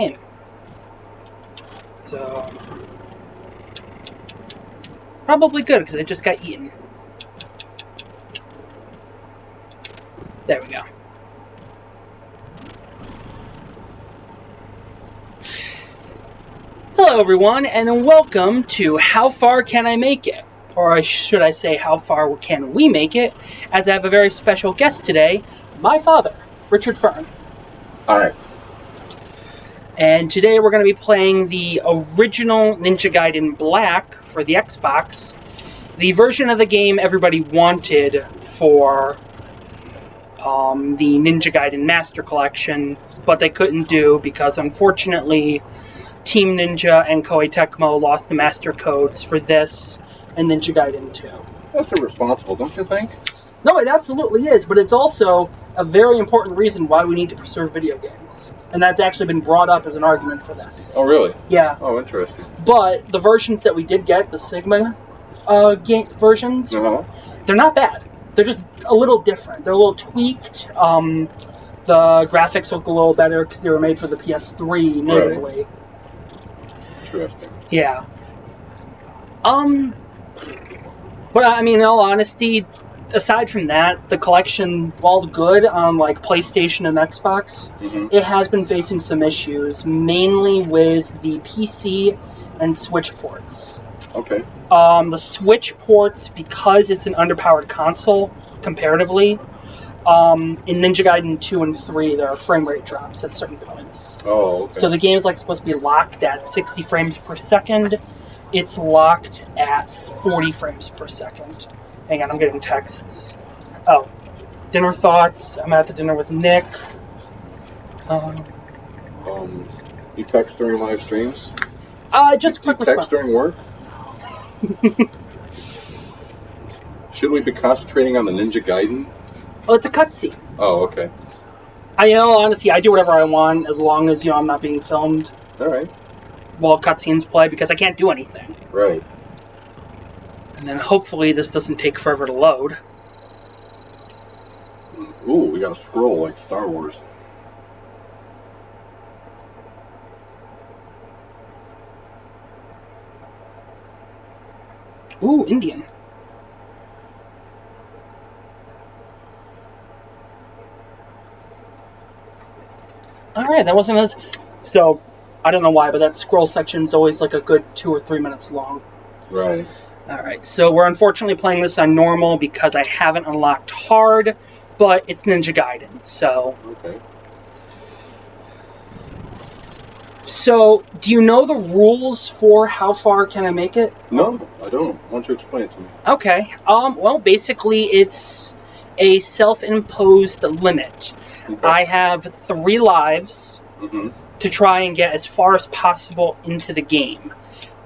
game. So probably good because I just got eaten. There we go. Hello everyone, and welcome to How Far Can I Make It? Or should I say, how far can we make it? As I have a very special guest today, my father, Richard Fern. Alright. And today we're going to be playing the original Ninja Gaiden Black for the Xbox. The version of the game everybody wanted for the Ninja Gaiden Master Collection, but they couldn't do because unfortunately Team Ninja and Koei Tecmo lost the master codes for this and Ninja Gaiden 2. That's irresponsible, don't you think? No, it absolutely is, but it's also a very important reason why we need to preserve video games. And that's actually been brought up as an argument for this. Oh, really? Yeah. Oh, interesting. But the versions that we did get, the Sigma game versions, they're not bad. They're just a little different. They're a little tweaked. The graphics look a little better because they were made for the PS3 natively. Right. Interesting. Yeah. But I mean, in all honesty, aside from that, the collection, while good on like PlayStation and Xbox, it has been facing some issues, mainly with the PC and Switch ports. Okay. The Switch ports, because it's an underpowered console, comparatively, in Ninja Gaiden 2 and 3, there are frame rate drops at certain points. Oh, okay. So the game is like supposed to be locked at 60 frames per second. It's locked at 40 frames per second. Hang on, I'm getting texts. Oh, dinner thoughts. I'm at the dinner with Nick. You text during live streams? Just quick text during work? Should we be concentrating on the Ninja Gaiden? Oh, it's a cutscene. Oh, okay. Honestly, I do whatever I want as long as, I'm not being filmed. Alright. While cutscenes play, because I can't do anything. Right. And then hopefully this doesn't take forever to load. Ooh, we got a scroll like Star Wars. Ooh, Indian. Alright, that wasn't as... So, I don't know why, but that scroll section's always like a good 2 or 3 minutes long. Right. Alright, so we're unfortunately playing this on normal because I haven't unlocked hard, but it's Ninja Gaiden, so... Okay. So, do you know the rules for How Far Can I Make It? No, I don't. Why don't you explain it to me? Okay, well, basically it's a self-imposed limit. Okay. I have 3 lives to try and get as far as possible into the game.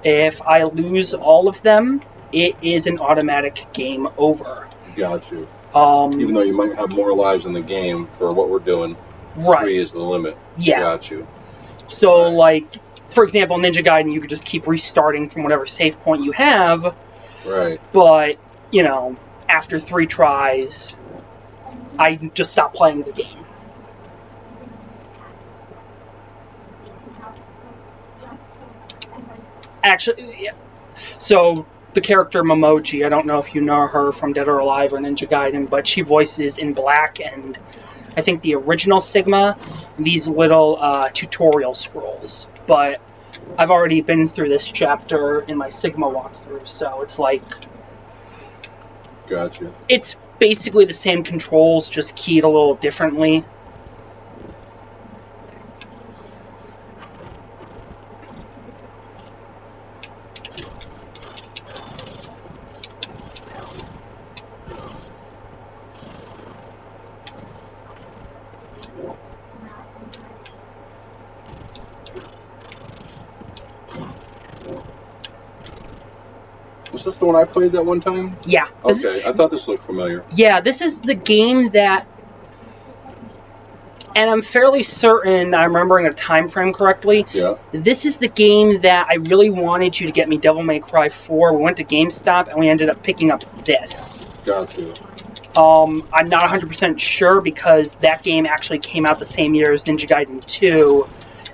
If I lose all of them, it is an automatic game over. Got you. Even though you might have more lives in the game for what we're doing, right. 3 is the limit. Yeah. Got you. So, like, for example, Ninja Gaiden, you could just keep restarting from whatever save point you have. Right. But, after 3 tries, I just stop playing the game. Actually, yeah. So, the character Momoji, I don't know if you know her from Dead or Alive or Ninja Gaiden, but she voices in Black and I think the original Sigma these little tutorial scrolls. But I've already been through this chapter in my Sigma walkthrough, so it's like... Gotcha. It's basically the same controls, just keyed a little differently. Was this the one I played that one time? Yeah. Okay, I thought this looked familiar. Yeah, this is the game that... And I'm fairly certain I'm remembering a time frame correctly. Yeah. This is the game that I really wanted you to get me Devil May Cry 4. We went to GameStop and we ended up picking up this. Gotcha. I'm not 100% sure because that game actually came out the same year as Ninja Gaiden 2.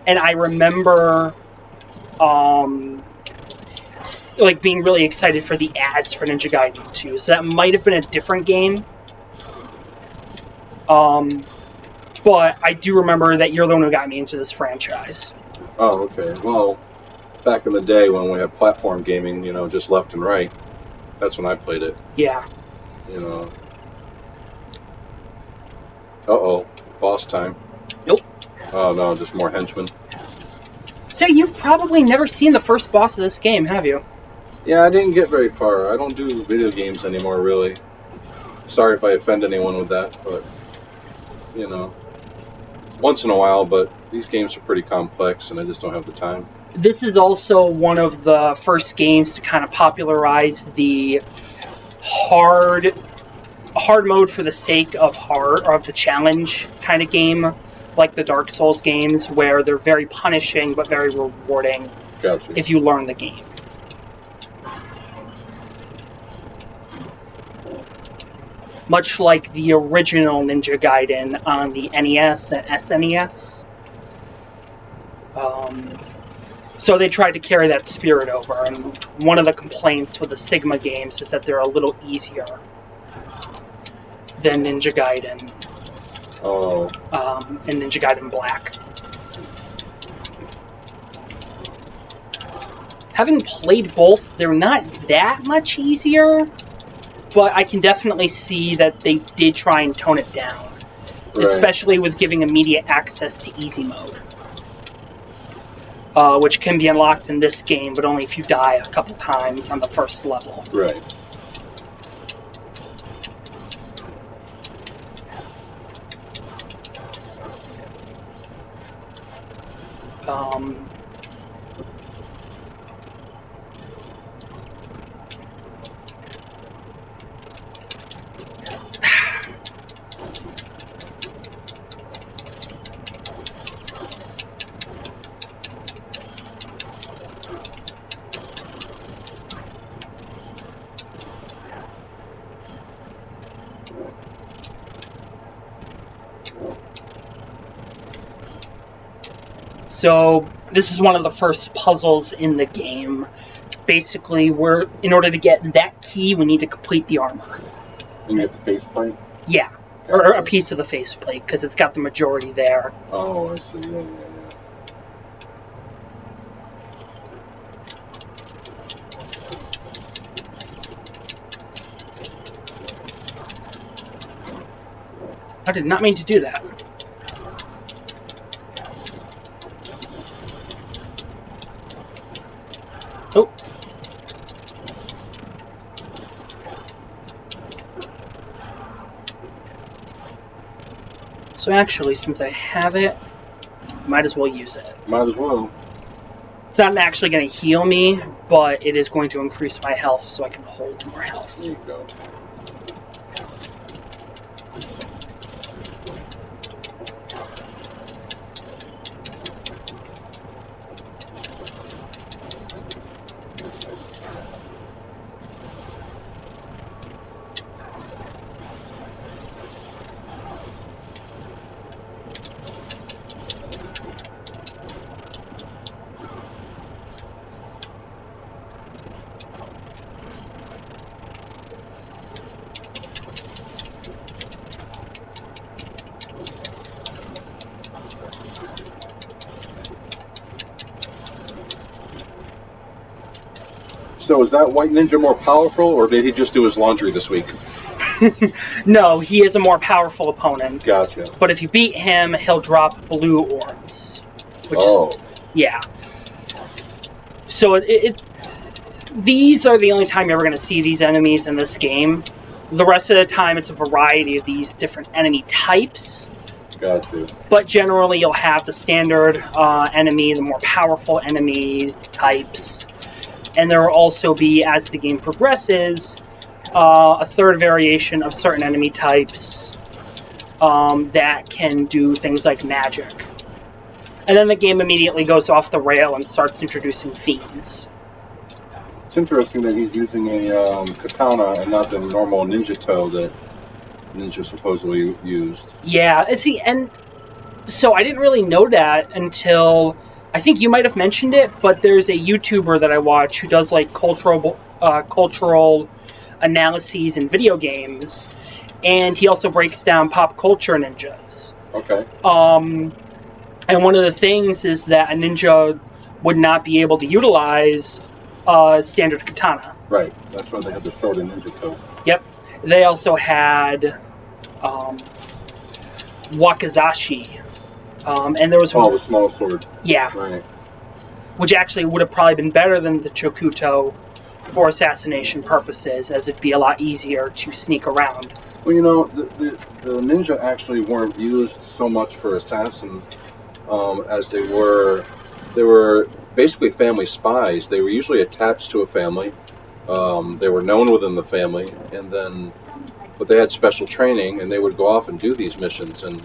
And I remember like being really excited for the ads for Ninja Gaiden 2. So that might have been a different game. But I do remember that you're the one who got me into this franchise. Oh, okay. Well, back in the day when we had platform gaming, you know, just left and right, that's when I played it. Yeah. You know. Uh-oh. Boss time. Nope. Oh, no, just more henchmen. So you've probably never seen the first boss of this game, have you? Yeah, I didn't get very far. I don't do video games anymore, really. Sorry if I offend anyone with that, but, you know, once in a while, but these games are pretty complex, and I just don't have the time. This is also one of the first games to kind of popularize the hard mode for the sake of hard, or of the challenge kind of game, like the Dark Souls games, where they're very punishing but very rewarding. Gotcha. If you learn the game. Much like the original Ninja Gaiden on the NES and SNES. So they tried to carry that spirit over, and one of the complaints with the Sigma games is that they're a little easier than Ninja Gaiden. Oh. And Ninja Gaiden Black. Having played both, they're not that much easier, but I can definitely see that they did try and tone it down. Right. Especially with giving immediate access to easy mode. Which can be unlocked in this game, but only if you die a couple times on the first level. Right. So this is one of the first puzzles in the game. Basically, in order to get that key, we need to complete the armor. And you get the faceplate? Yeah, or a piece of the faceplate, because it's got the majority there. Oh, I see. Yeah. I did not mean to do that. Oh. So actually, since I have it, might as well use it. Might as well. It's not actually going to heal me, but it is going to increase my health so I can hold more health. There you go. So is that White Ninja more powerful, or did he just do his laundry this week? No, he is a more powerful opponent. Gotcha. But if you beat him, he'll drop blue orbs. Which is, yeah. So these are the only time you're ever going to see these enemies in this game. The rest of the time, it's a variety of these different enemy types. Gotcha. But generally, you'll have the standard enemy, the more powerful enemy types. And there will also be, as the game progresses, a third variation of certain enemy types that can do things like magic. And then the game immediately goes off the rail and starts introducing fiends. It's interesting that he's using a katana and not the normal ninja toe that Ninja supposedly used. Yeah, see, and So I didn't really know that until I think you might have mentioned it, but there's a YouTuber that I watch who does like cultural analyses in video games, and he also breaks down pop culture ninjas. Okay. And one of the things is that a ninja would not be able to utilize standard katana. Right. That's why they had the sword in Ninja Code. Yep. They also had wakizashi. And there was the small sword. Yeah. Right. Which actually would have probably been better than the chokuto for assassination purposes, as it'd be a lot easier to sneak around. Well, you know, the ninja actually weren't used so much for assassin as they were basically family spies. They were usually attached to a family. They were known within the family, but they had special training, and they would go off and do these missions, and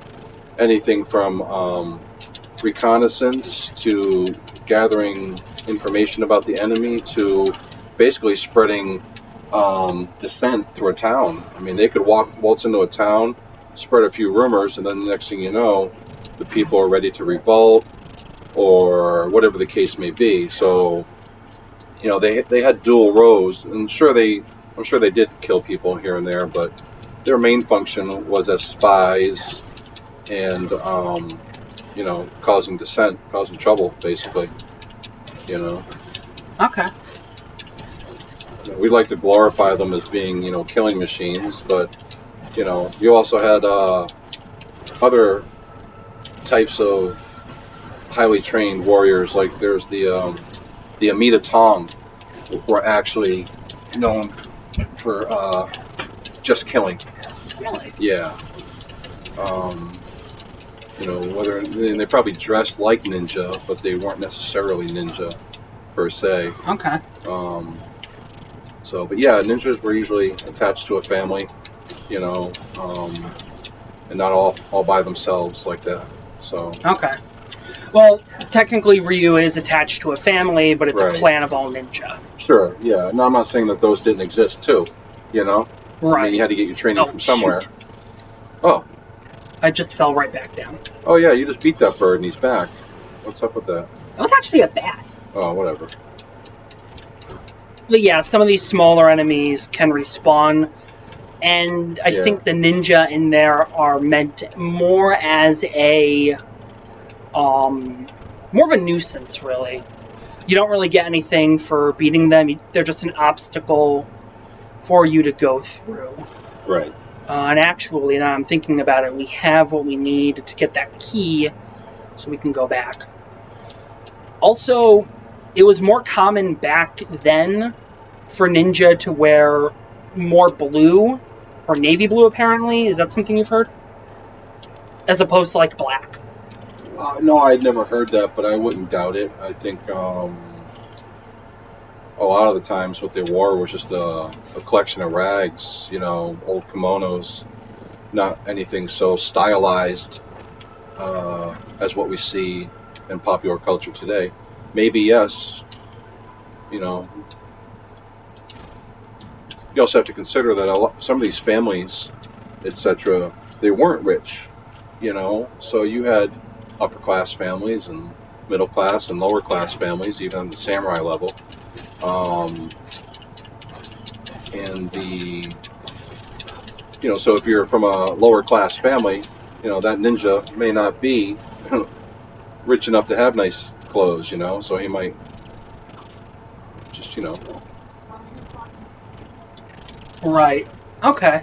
anything from reconnaissance to gathering information about the enemy to basically spreading dissent through a town. I mean, they could waltz into a town, spread a few rumors, and then the next thing you know, the people are ready to revolt or whatever the case may be. So, you know, they had dual roles, and I'm sure they did kill people here and there, but their main function was as spies and you know, causing dissent, causing trouble, basically. You know. Okay. We like to glorify them as being, you know, killing machines, but you know, you also had other types of highly trained warriors. Like there's the Amida Tong, were actually known for just killing. Really? Yeah. You know, and they probably dressed like ninja, but they weren't necessarily ninja per se. Okay. But yeah, ninjas were usually attached to a family, you know, and not all by themselves like that. So. Okay. Well, technically Ryu is attached to a family, but it's Right. a clan of all ninja. Sure. Yeah. No, I'm not saying that those didn't exist too. You know. Right. I mean, you had to get your training Oh, from somewhere. shoot. Oh. I just fell right back down. Oh yeah, you just beat that bird and he's back. What's up with that? That was actually a bat. Oh, whatever. But yeah, some of these smaller enemies can respawn, and I Yeah. think the ninja in there are meant more as a, more of a nuisance, really. You don't really get anything for beating them. They're just an obstacle for you to go through. Right. And actually, now I'm thinking about it, we have what we need to get that key so we can go back. Also, it was more common back then for ninja to wear more blue, or navy blue apparently. Is that something you've heard? As opposed to like black. No, I'd never heard that, but I wouldn't doubt it. I think a lot of the times what they wore was just a collection of rags, you know, old kimonos, not anything so stylized as what we see in popular culture today. Maybe yes, you know. You also have to consider that some of these families, etc., they weren't rich, you know. So you had upper class families and middle class and lower class families, even on the samurai level. And you know, so if you're from a lower class family, you know, that ninja may not be rich enough to have nice clothes, you know, so he might just, you know. Right. Okay.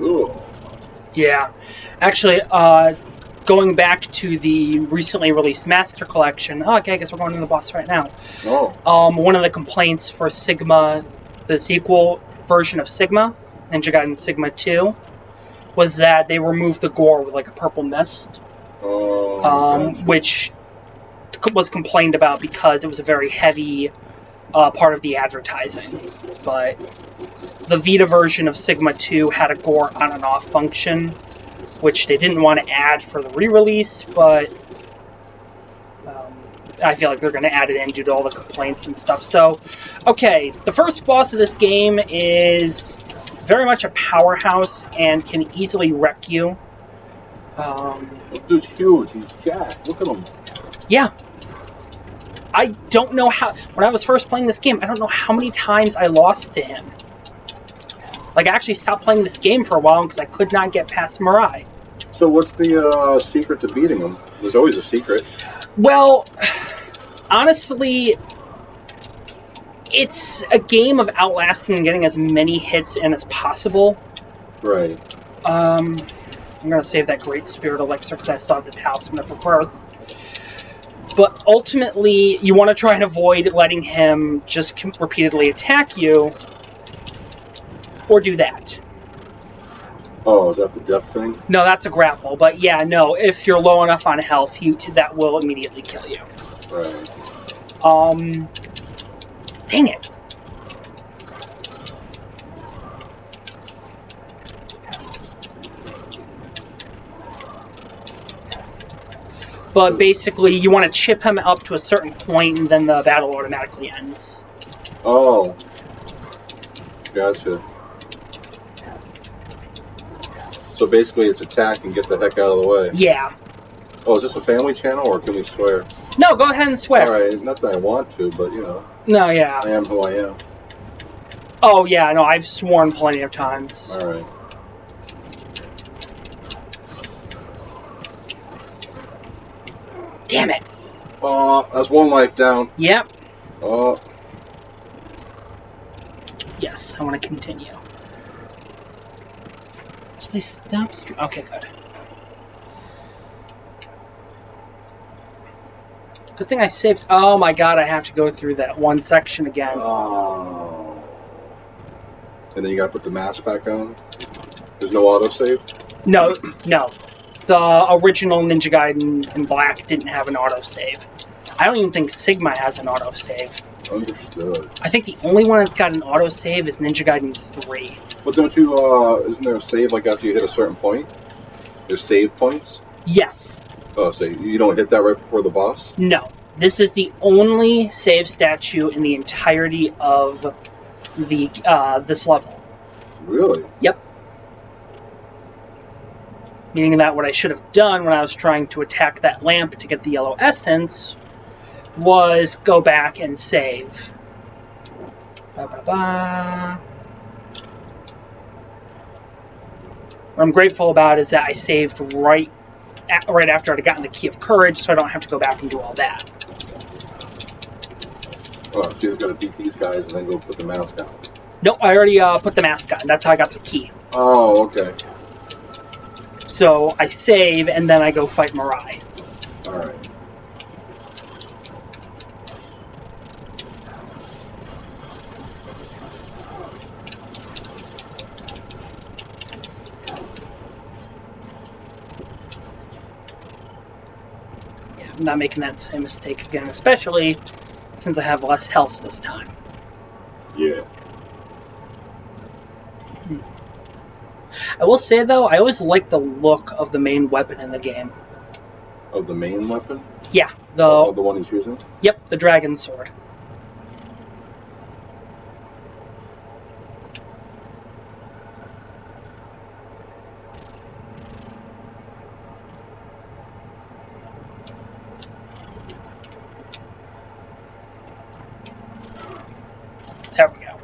Ooh. Yeah. Actually, going back to the recently released Master Collection. Oh, okay, I guess we're going to the boss right now. Oh. One of the complaints for Sigma, the sequel version of Sigma, Ninja Gaiden Sigma 2, was that they removed the gore with like a purple mist, which was complained about because it was a very heavy part of the advertising. But the Vita version of Sigma 2 had a gore on and off function, which they didn't want to add for the re-release, but I feel like they're going to add it in due to all the complaints and stuff. So, okay, the first boss of this game is very much a powerhouse and can easily wreck you. This dude's huge. He's jacked. Look at him. Yeah. I don't know how... When I was first playing this game, I don't know how many times I lost to him. Like, I actually stopped playing this game for a while because I could not get past Mirai. So what's the secret to beating him? There's always a secret. Well, honestly, it's a game of outlasting and getting as many hits in as possible. Right. I'm going to save that Great Spirit Elixir because I still have the Talisman of Rebirth. But ultimately, you want to try and avoid letting him just repeatedly attack you, or do that. Oh, is that the death thing? No, that's a grapple. But yeah, no, if you're low enough on health, that will immediately kill you. Right. Dang it. But basically, you want to chip him up to a certain point, and then the battle automatically ends. Oh. Gotcha. So basically, it's attack and get the heck out of the way. Yeah. Oh, is this a family channel, or can we swear? No, go ahead and swear. Alright, not that I want to, but, you know. No, yeah. I am who I am. Oh, yeah, no, I've sworn plenty of times. Alright. Damn it. That's one life down. Yep. Oh. Yes, I want to continue. Stay stop. Okay, good. Good thing I saved. Oh my god, I have to go through that one section again. Oh. And then you gotta put the mask back on? There's no autosave? No, no. The original Ninja Gaiden in Black didn't have an autosave. I don't even think Sigma has an autosave. Understood. I think the only one that's got an autosave is Ninja Gaiden 3. But don't you, isn't there a save like after you hit a certain point? There's save points? Yes. Oh, so you don't hit that right before the boss? No. This is the only save statue in the entirety of the this level. Really? Yep. Meaning that what I should have done when I was trying to attack that lamp to get the yellow essence was go back and save. What I'm grateful about is that I saved right after I'd gotten the Key of Courage, so I don't have to go back and do all that. Oh, so you just gotta beat these guys and then go put the mask on. Nope, I already put the mask on. That's how I got the key. Oh, okay. So I save, and then I go fight Mirai. Alright. Yeah, I'm not making that same mistake again, especially since I have less health this time. Yeah. I will say, though, I always like the look of the main weapon in the game. Of the main weapon? Yeah, the one he's using? Yep, the dragon sword. There we go.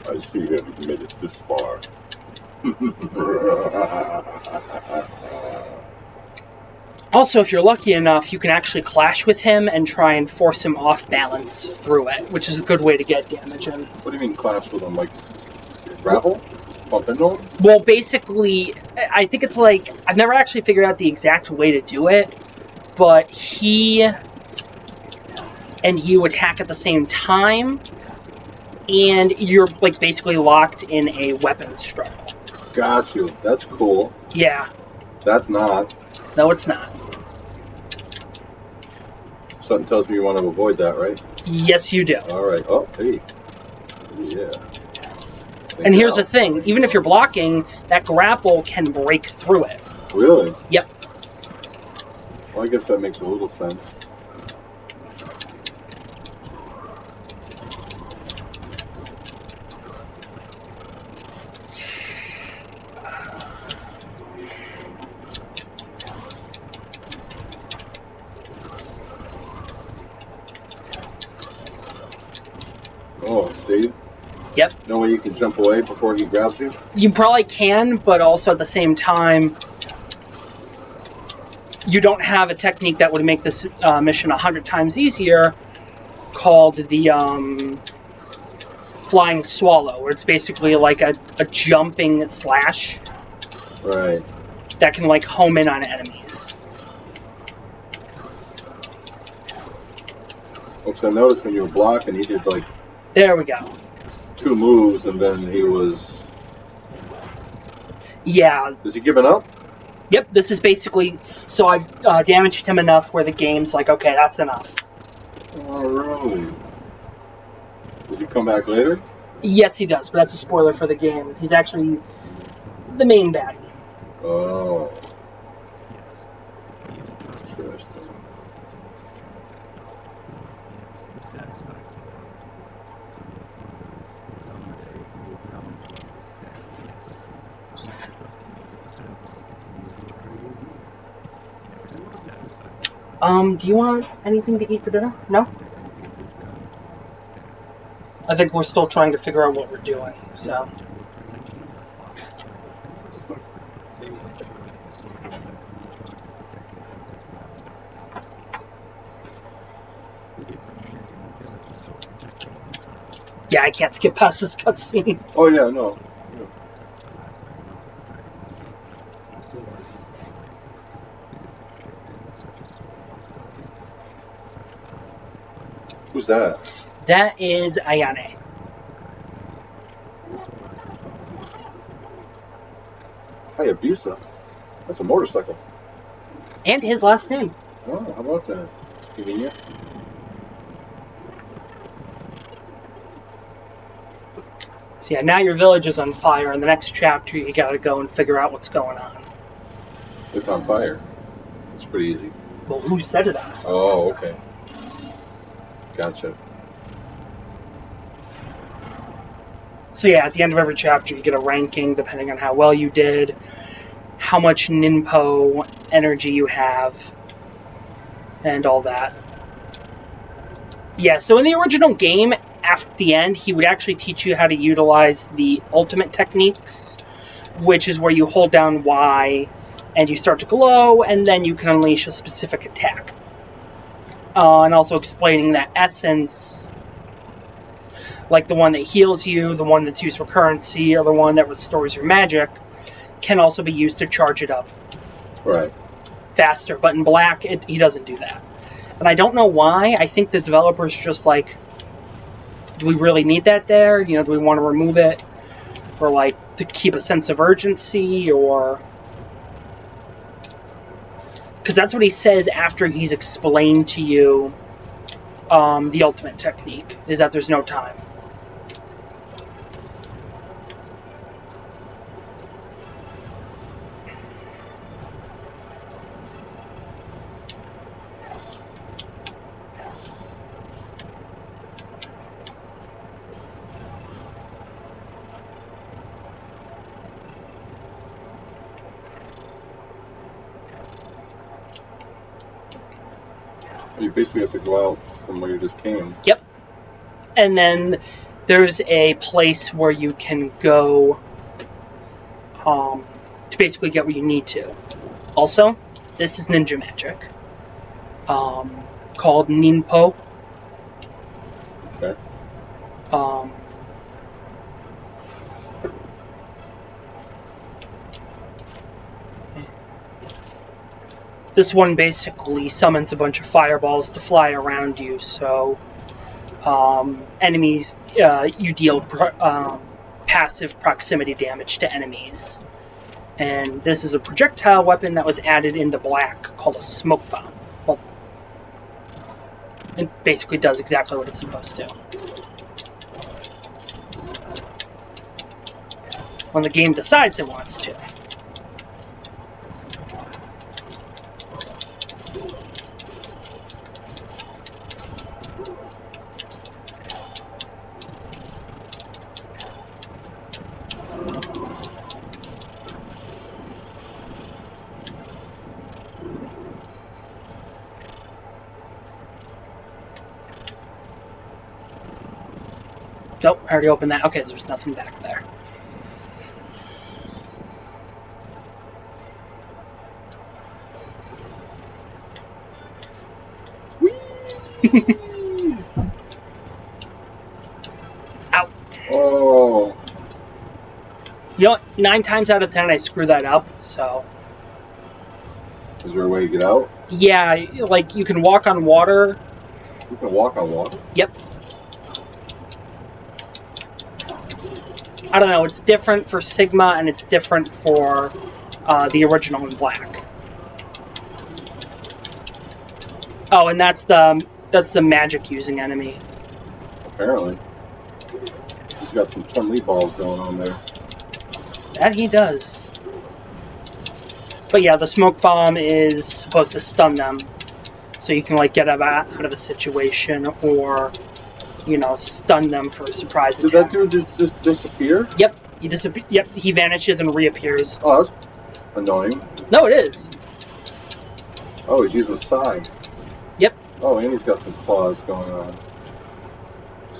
I see you haven't made it this far. Also, if you're lucky enough, you can actually clash with him and try and force him off balance through it, which is a good way to get damage in. What do you mean clash with him? Like, grapple? Bump into him? Well, basically, I think it's like, I've never actually figured out the exact way to do it, but he and you attack at the same time, and you're like basically locked in a weapons struggle. Got you. That's cool. Yeah, That's not. no, it's not. Something tells me you want to avoid that, right? Yes, you do. All right. Oh, hey. Yeah. And here's the thing: even if you're blocking, that grapple can break through it. Really? Yep. Well, I guess that makes a little sense. Oh, see? Yep. No way you can jump away before he grabs you? You probably can, but also at the same time, you don't have a technique that would make this mission 100 times easier, called the flying swallow, where it's basically like a jumping slash Right. that can like home in on enemies. Because I noticed when you were blocking, he did like There we go. 2 moves, and then he was... Yeah. Is he giving up? Yep, this is basically... So I've damaged him enough where the game's like, okay, that's enough. Oh, really? Does he come back later? Yes, he does, but that's a spoiler for the game. He's actually the main baddie. Oh. Interesting. Do you want anything to eat for dinner? No? I think we're still trying to figure out what we're doing, so... Yeah, I can't skip past this cutscene. Oh, yeah, no. Who's that? That is Ayane. Hayabusa? That's a motorcycle. And his last name. Oh, how about that? Convenient. So yeah, now your village is on fire. In the next chapter, you gotta go and figure out what's going on. It's on fire. It's pretty easy. Well, who set it on fire? Oh, okay. Gotcha. So yeah, at the end of every chapter, you get a ranking depending on how well you did, how much Ninpo energy you have, and all that. Yeah, so in the original game, at the end, he would actually teach you how to utilize the ultimate techniques, which is where you hold down Y and you start to glow, and then you can unleash a specific attack. And also explaining that essence, like the one that heals you, the one that's used for currency, or the one that restores your magic, can also be used to charge it up Right. faster. But in Black, he doesn't do that. And I don't know why. I think the developers just like, do we really need that there? You know, do we want to remove it for like to keep a sense of urgency, or... Because that's what he says after he's explained to you the ultimate technique, is that there's no time. You basically have to go out from where you just came. Yep. And then there's a place where you can go to basically get what you need to. Also, this is ninja magic called Ninpo. Okay. This one basically summons a bunch of fireballs to fly around you, so enemies, you deal passive proximity damage to enemies. And this is a projectile weapon that was added into Black called a smoke bomb. Well, it basically does exactly what it's supposed to. When the game decides it wants to. Nope, I already opened that. Okay, so there's nothing back there. Ow. Oh. You know what? 9 times out of 10 I screw that up, so... Is there a way to get out? Yeah, like, you can walk on water. You can walk on water? Yep. I don't know, it's different for Sigma and it's different for the original in Black. Oh, and that's the magic using enemy. Apparently. He's got some Chun-Li balls going on there. That he does. But yeah, the smoke bomb is supposed to stun them. So you can like get out of a situation or, you know, stun them for a surprise attack. Did that dude just disappear? Yep. He disappears. Yep, he vanishes and reappears. Oh, that's annoying. No, it is. Oh, he's using side. Yep. Oh, and he's got some claws going on.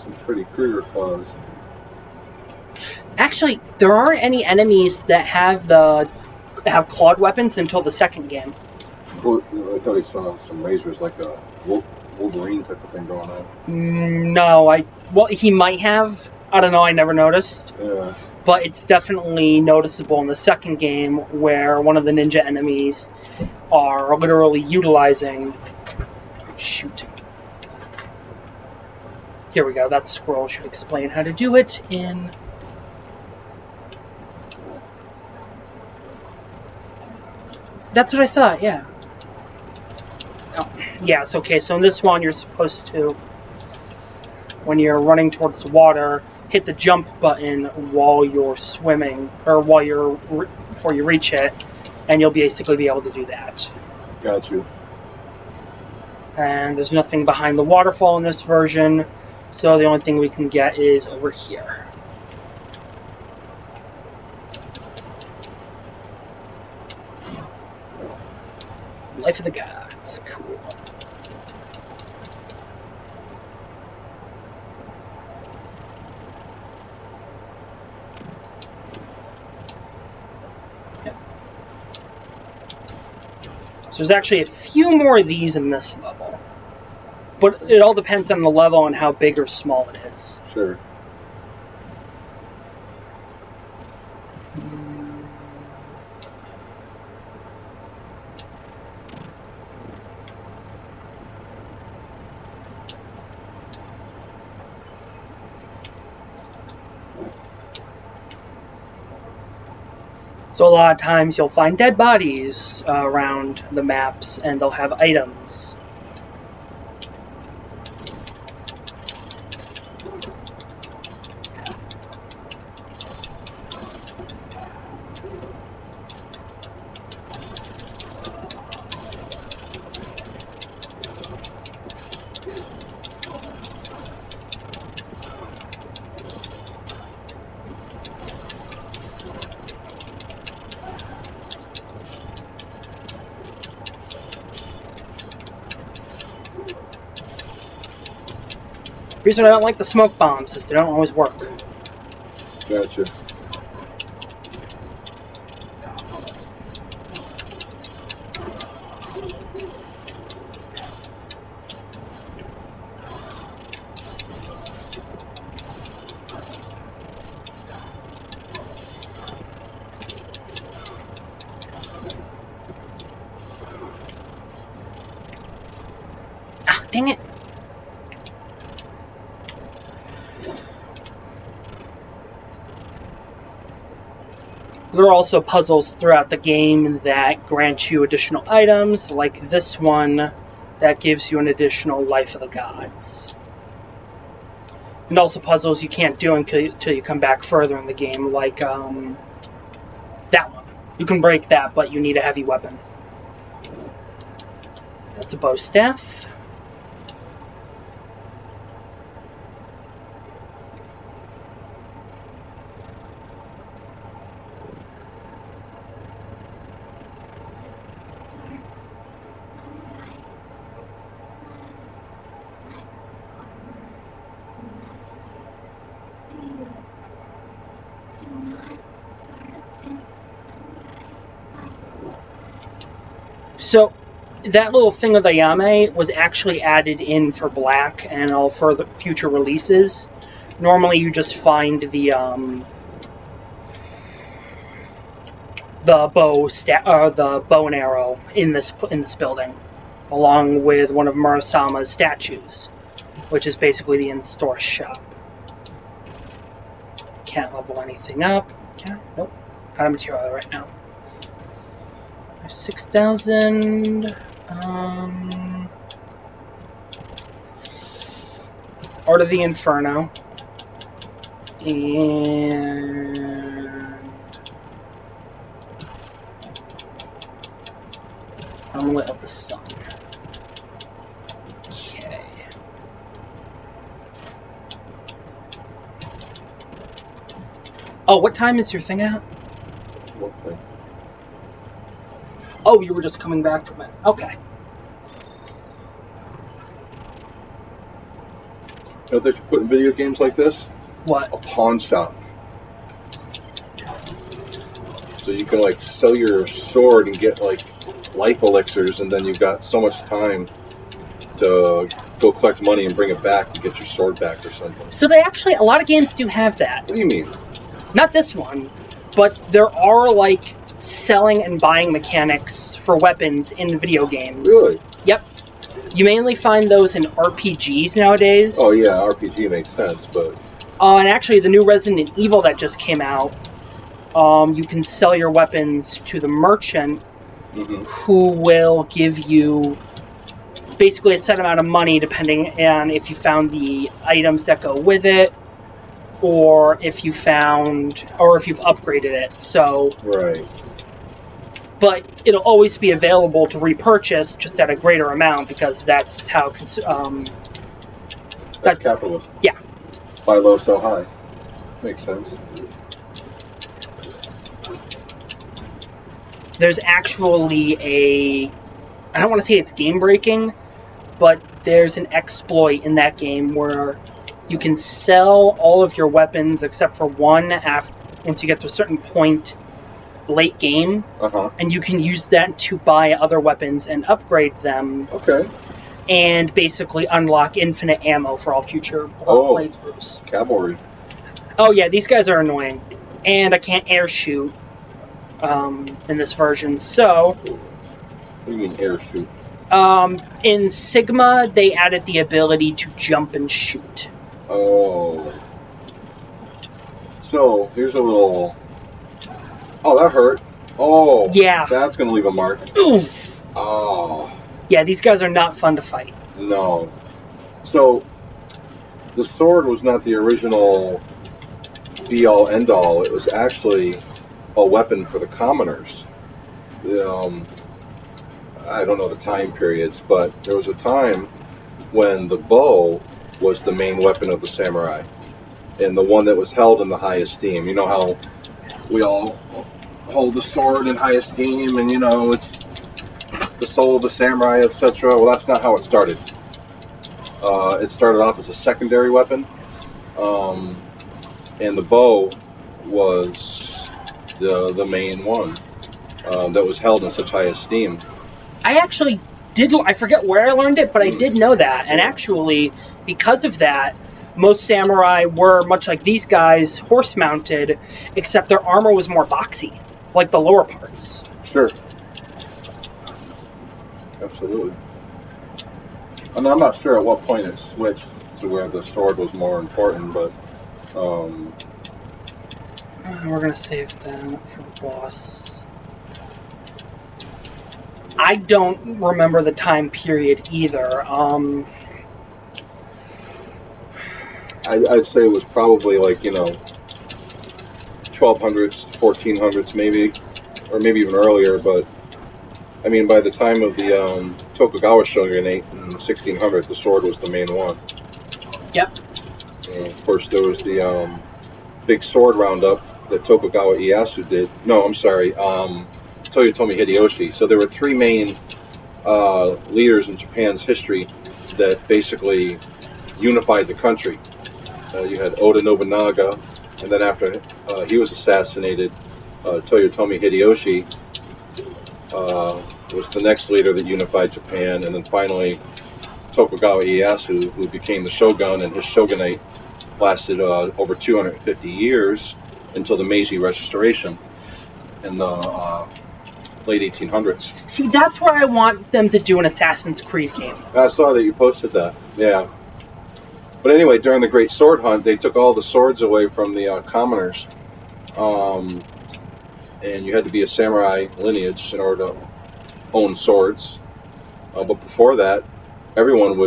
Some pretty Krieger claws. Actually, there aren't any enemies that have clawed weapons until the second game. Well, I thought he saw some razors, like a Wolverine type of thing going on. No, well, he might have. I don't know. I never noticed. Yeah. But it's definitely noticeable in the second game where one of the ninja enemies are literally utilizing... Shoot. Here we go. That scroll should explain how to do it in... That's what I thought, yeah. Oh, yes, okay, so in this one you're supposed to, when you're running towards the water, hit the jump button while you're swimming, or before you reach it, and you'll basically be able to do that. Got you. And there's nothing behind the waterfall in this version, so the only thing we can get is over here. Life of the Gods. Cool. Yep. So there's actually a few more of these in this level. But it all depends on the level and how big or small it is. Sure. So a lot of times you'll find dead bodies around the maps, and they'll have items. The reason I don't like the smoke bombs is they don't always work. Gotcha. Dang it. There are also puzzles throughout the game that grant you additional items, like this one that gives you an additional Life of the Gods. And also puzzles you can't do until you come back further in the game, like that one. You can break that, but you need a heavy weapon. That's a bow staff. So, that little thing of the Ayame was actually added in for Black and all further future releases. Normally, you just find the bow and arrow in this building, along with one of Murasama's statues, which is basically the in-store shop. Can't level anything up. Can I? Nope. Out of material right now. 6,000. Art of the Inferno. And Armlet of the Sun. Okay. Oh, what time is your thing at? What thing? Oh, you were just coming back from it. Okay. You know what they should put in video games like this? What? A pawn shop. So you can like sell your sword and get like life elixirs, and then you've got so much time to go collect money and bring it back to get your sword back or something. So they actually, a lot of games do have that. What do you mean? Not this one, but there are like selling and buying mechanics for weapons in video games. Really? Yep. You mainly find those in RPGs nowadays. Oh yeah, RPG makes sense, but... And actually, the new Resident Evil that just came out, you can sell your weapons to the merchant, who will give you basically a set amount of money depending on if you found the items that go with it, or if you've upgraded it. So... Right. But it'll always be available to repurchase, just at a greater amount, because that's how... That's capitalism. Yeah. Buy low, sell high. Makes sense. There's actually I don't want to say it's game-breaking, but there's an exploit in that game where you can sell all of your weapons except for one once you get to a certain point late game, and you can use that to buy other weapons and upgrade them. Okay. And basically unlock infinite ammo for all future playthroughs. Cavalry. Oh yeah, these guys are annoying. And I can't air shoot in this version, so... What do you mean air shoot? In Sigma, they added the ability to jump and shoot. Oh. So, here's a little... Oh, that hurt. Oh. Yeah. That's going to leave a mark. Ooh. Oh. Yeah, these guys are not fun to fight. No. So, the sword was not the original be-all, end-all. It was actually a weapon for the commoners. I don't know the time periods, but there was a time when the bow was the main weapon of the samurai, and the one that was held in the high esteem. You know how we all hold the sword in high esteem, and it's the soul of the samurai, etc. Well, that's not how it started. It started off as a secondary weapon, and the bow was the main one that was held in such high esteem. I actually I forget where I learned it, but I did know that, and actually, because of that, most samurai were, much like these guys, horse-mounted, except their armor was more boxy, like the lower parts. Sure. Absolutely. And I'm not sure at what point it switched to where the sword was more important, but we're gonna save that for the boss. I don't remember the time period either. I'd say it was probably like 1200s, 1400s maybe, or maybe even earlier. But I mean, by the time of the Tokugawa shogunate in the 1600s, the sword was the main one. Yep. Of course, there was the big sword roundup that Tokugawa Ieyasu did. No, I'm sorry, Toyotomi Hideyoshi. So there were three main leaders in Japan's history that basically unified the country. You had Oda Nobunaga, and then after he was assassinated, Toyotomi Hideyoshi was the next leader that unified Japan, and then finally Tokugawa Ieyasu, who became the shogun, and his shogunate lasted over 250 years until the Meiji Restoration in the late 1800s. See, that's where I want them to do an Assassin's Creed game. I saw that you posted that, yeah. But anyway, during the Great Sword Hunt, they took all the swords away from the commoners. And you had to be a samurai lineage in order to own swords. But before that, everyone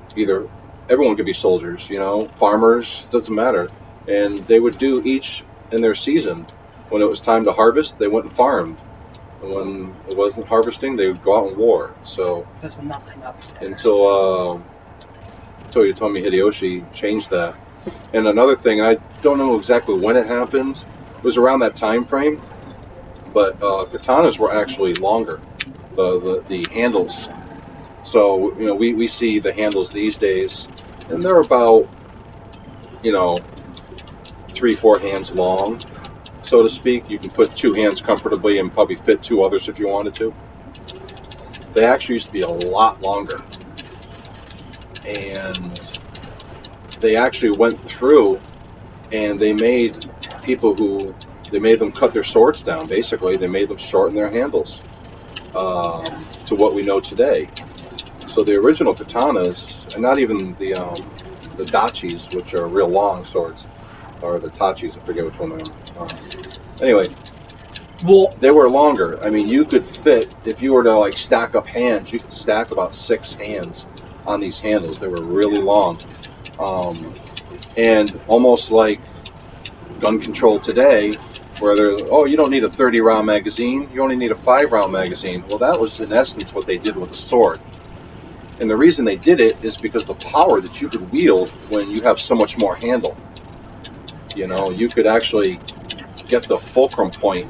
could be soldiers, farmers, doesn't matter. And they would do each in their season. When it was time to harvest, they went and farmed. And when it wasn't harvesting, they would go out and war. So there's nothing up there. Until Toyotomi Hideyoshi changed that. And another thing, I don't know exactly when it happened, it was around that time frame, but katanas were actually longer, the handles. So, we see the handles these days, and they're about, 3-4 hands long, so to speak. You can put 2 hands comfortably and probably fit 2 others if you wanted to. They actually used to be a lot longer. And they actually went through and they made them cut their swords down, basically. They made them shorten their handles to what we know today. So the original katanas, and not even the dachis, which are real long swords, or the tachis, I forget which one they are. Anyway, well, they were longer. I mean, you could fit, if you were to stack up hands, you could stack about 6 hands on these handles. They were really long. And almost like gun control today, where you don't need a 30-round magazine, you only need a 5-round magazine. Well, that was in essence what they did with the sword. And the reason they did it is because the power that you could wield when you have so much more handle. You could actually get the fulcrum point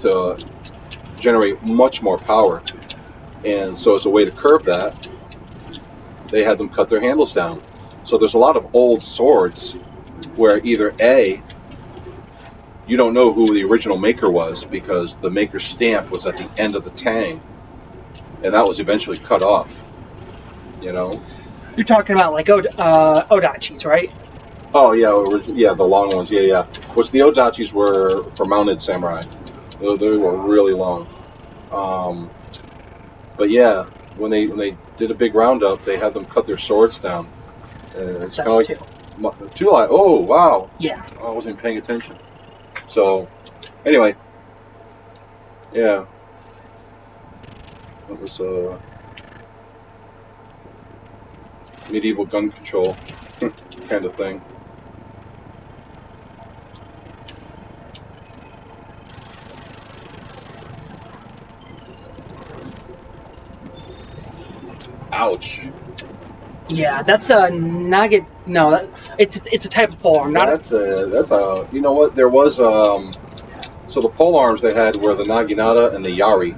to generate much more power. And so as a way to curb that, they had them cut their handles down. So there's a lot of old swords where either A, you don't know who the original maker was because the maker's stamp was at the end of the tang, and that was eventually cut off. You're talking about odachis, right? Oh yeah, the long ones. Yeah. Which the odachis were for mounted samurai. They were really long. But yeah, when they did a big roundup, they had them cut their swords down. It's kind of like 2. Oh wow. Yeah. I wasn't paying attention. So anyway, yeah, that was medieval gun control kind of thing. Ouch. Yeah, that's a nugget. No, it's a type of polearm. That's a. You know what? There was so the polearms they had were the naginata and the yari,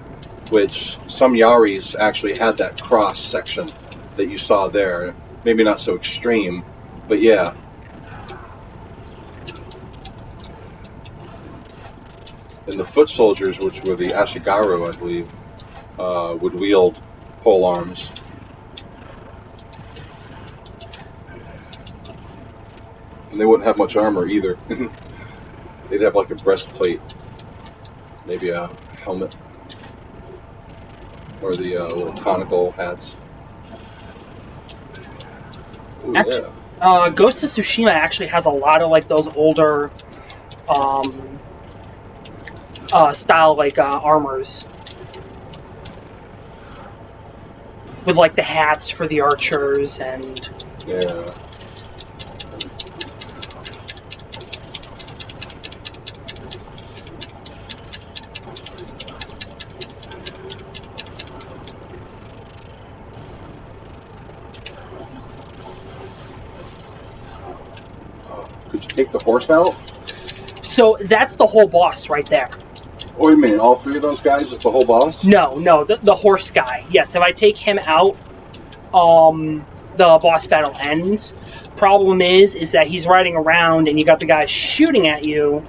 which some yaris actually had that cross section that you saw there. Maybe not so extreme, but yeah. And the foot soldiers, which were the ashigaru, I believe, would wield polearms. And they wouldn't have much armor either. They'd have like a breastplate, maybe a helmet, or the little conical hats. Ooh, Actually, yeah. Ghost of Tsushima actually has a lot of like those older style like armors with like the hats for the archers and Yeah. Could you take the horse out? so that's the whole boss right there. Oh, you mean all three of those guys is the whole boss? No, the horse guy. Yes, if I take him out, the boss battle ends. Problem is that he's riding around and you got the guys shooting at you,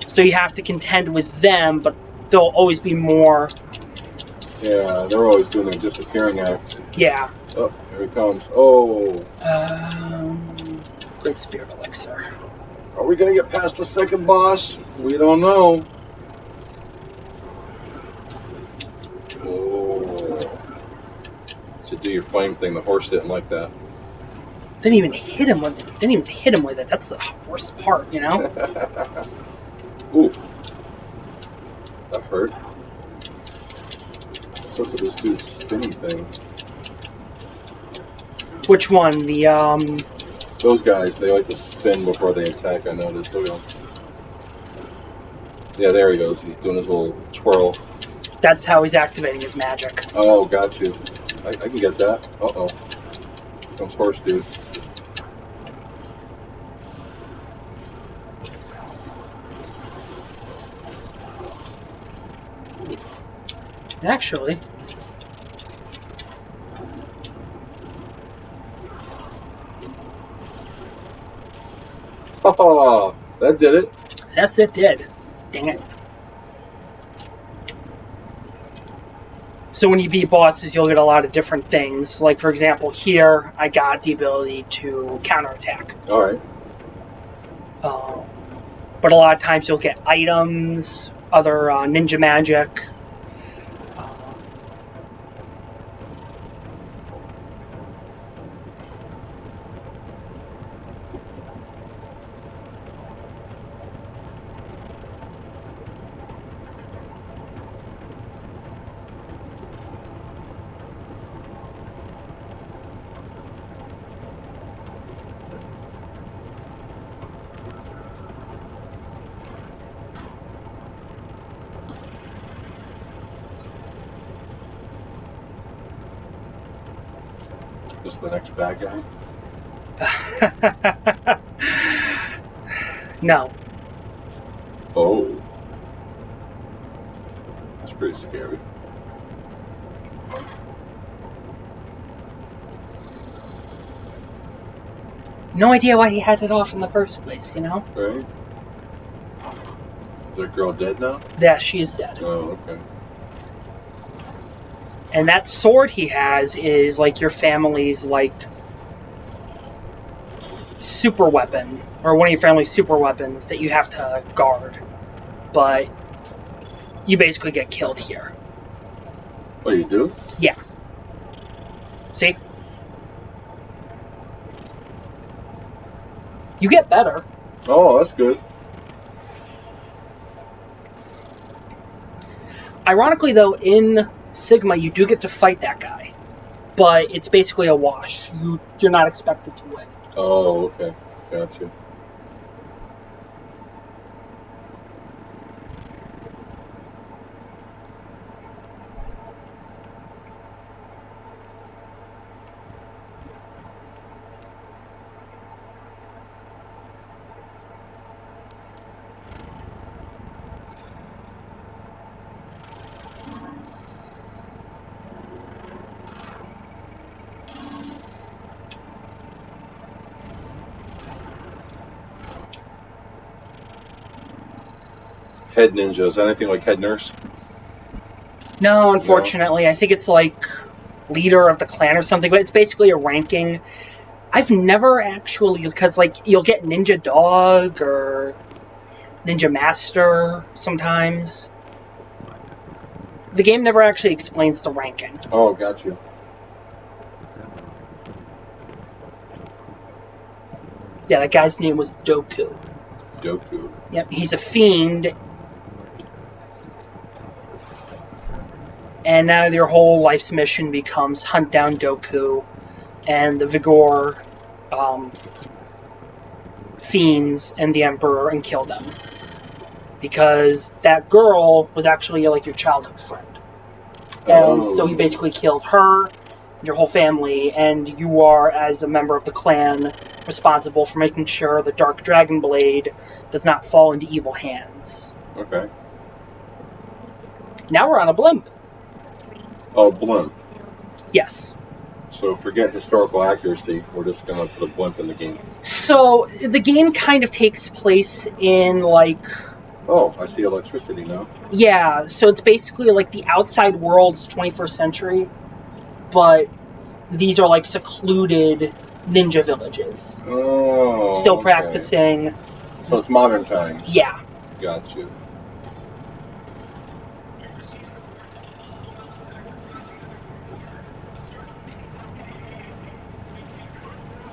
so you have to contend with them, but there'll always be more. Yeah, they're always doing their disappearing act. Yeah. Oh, here he comes. Oh. Great Spirit Elixir. Are we gonna get past the second boss? We don't know. Oh. So do your flame thing. The horse didn't like that. Didn't even hit him with it. That's the worst part, you know? Ooh. That hurt. What's up with this dude's spinny thing? Which one? The Those guys, they like to spin before they attack, I noticed. Look at him. Yeah, there he goes. He's doing his little twirl. that's how he's activating his magic. Oh, got you. I can get that. Uh-oh. Here comes horse dude. Actually, Oh, that did it. yes, it did. Dang it. So when you beat bosses, you'll get a lot of different things. Like, for example, here, I got the ability to counterattack. All right. But a lot of times you'll get items, other ninja magic. This is the next bad guy. No. Oh. That's pretty scary. No idea why he had it off in the first place, you know? Right? Is that girl dead now? Yeah, she is dead. Oh, okay. And that sword he has is like your family's like super weapon, or one of your family's super weapons that you have to guard. But you basically get killed here. Oh, you do? Yeah. See? You get better. Oh, that's good. Ironically, though, in Sigma, you do get to fight that guy. But it's basically a wash. You're not expected to win. Oh, okay. Gotcha. Head ninjas. Anything like head nurse? No, unfortunately. I think it's like leader of the clan or something, but it's basically a ranking. I've never actually, because like you'll get Ninja Dog or Ninja Master sometimes. The game never actually explains the ranking. Oh, got you. Yeah, that guy's name was Doku. Doku. Yep, he's a fiend. And now your whole life's mission becomes hunt down Doku and the Vigor fiends and the Emperor and kill them. Because that girl was actually like your childhood friend. And so he basically killed her, your whole family, and you are, as a member of the clan, responsible for making sure the Dark Dragon Blade does not fall into evil hands. Okay. Now we're on a blimp. Oh, blimp. Yes. So forget historical accuracy. We're just going to put a blimp in the game. So the game kind of takes place in like... Oh, I see electricity now. Yeah, so it's basically like the outside world's 21st century, but these are like secluded ninja villages. Oh. Still practicing. So it's modern times. Yeah. Got you.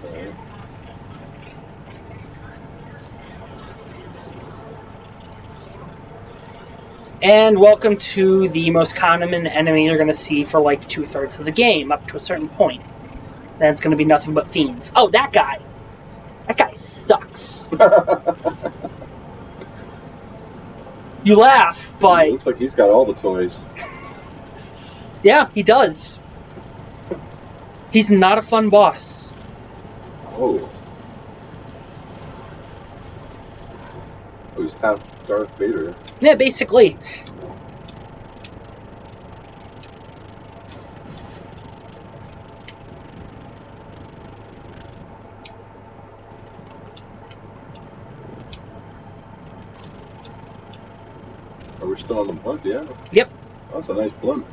Okay. And welcome to the most common enemy you're going to see for like 2/3 of the game, up to a certain point. Then it's going to be nothing but fiends. Oh, that guy! That guy sucks. You laugh, but... Looks like he's got all the toys. Yeah, he does. He's not a fun boss. Oh. Oh, he's half Darth Vader. Yeah, basically. Are we still on the blimp? Yeah. Yep. That's a nice blimp.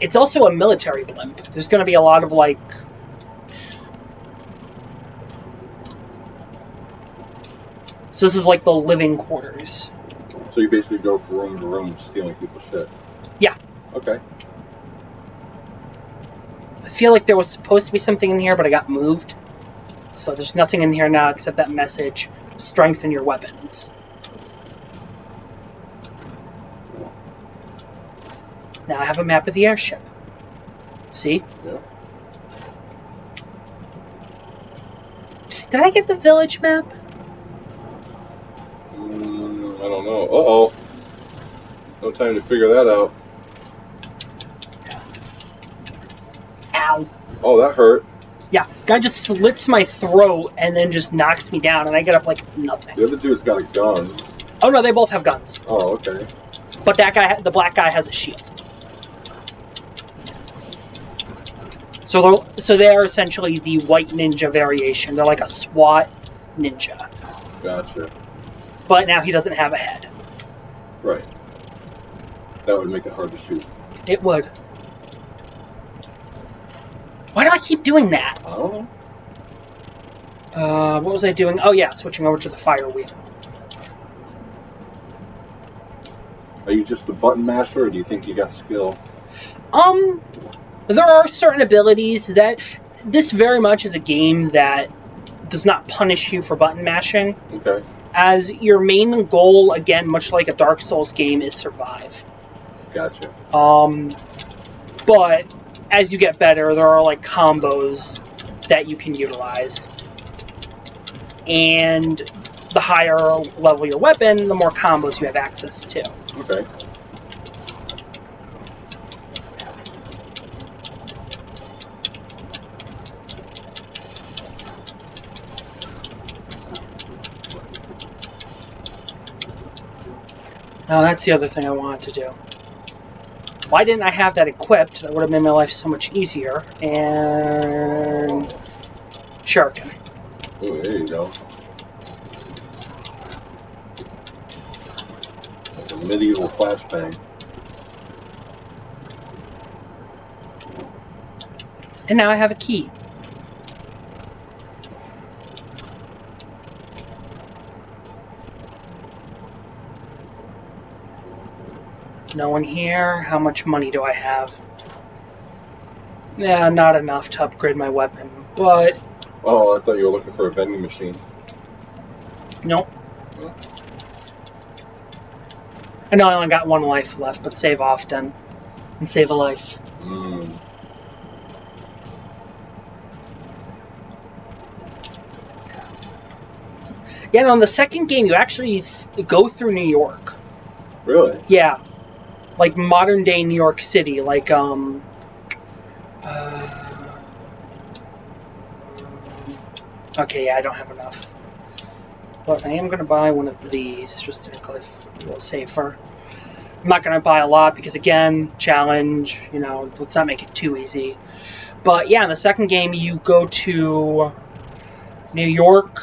It's also a military blimp. There's going to be a lot of, like... So this is like the living quarters. So you basically go from room to room stealing people's shit? Yeah. Okay. I feel like there was supposed to be something in here, but I got moved. So there's nothing in here now except that message, strengthen your weapons. Now I have a map of the airship. See? Yeah. Did I get the village map? I don't know. Uh-oh. No time to figure that out. Ow. Oh, that hurt. Yeah, guy just slits my throat and then just knocks me down, and I get up like it's nothing. The other dude's got a gun. Oh no, they both have guns. Oh, okay. But that guy, the black guy, has a shield. So they're essentially the white ninja variation. They're like a SWAT ninja. Gotcha. But now he doesn't have a head. Right. That would make it hard to shoot. It would. Why do I keep doing that? I don't know. What was I doing? Oh yeah, switching over to the fire wheel. Are you just a button masher, or do you think you got skill? There are certain abilities that... This very much is a game that does not punish you for button mashing. Okay. As your main goal, again, much like a Dark Souls game, is survive. Gotcha. But as you get better, there are like combos that you can utilize. And the higher level your weapon, the more combos you have access to. Okay. Now that's the other thing I wanted to do. Why didn't I have that equipped? That would have made my life so much easier. And... Shuriken. Oh, there you go. Like a medieval flashbang. And now I have a key. No one here. How much money do I have? Yeah, not enough to upgrade my weapon, but Oh, I thought you were looking for a vending machine. Nope. No. I know I only got one life left, but save often and save a life. Mm. Yeah, no, in the second game, you actually go through New York. Really? Yeah. Like modern day New York City. Like, okay, yeah, I don't have enough. But I am going to buy one of these just to make life a little safer. I'm not going to buy a lot because, again, challenge, you know, let's not make it too easy. But yeah, in the second game, you go to New York,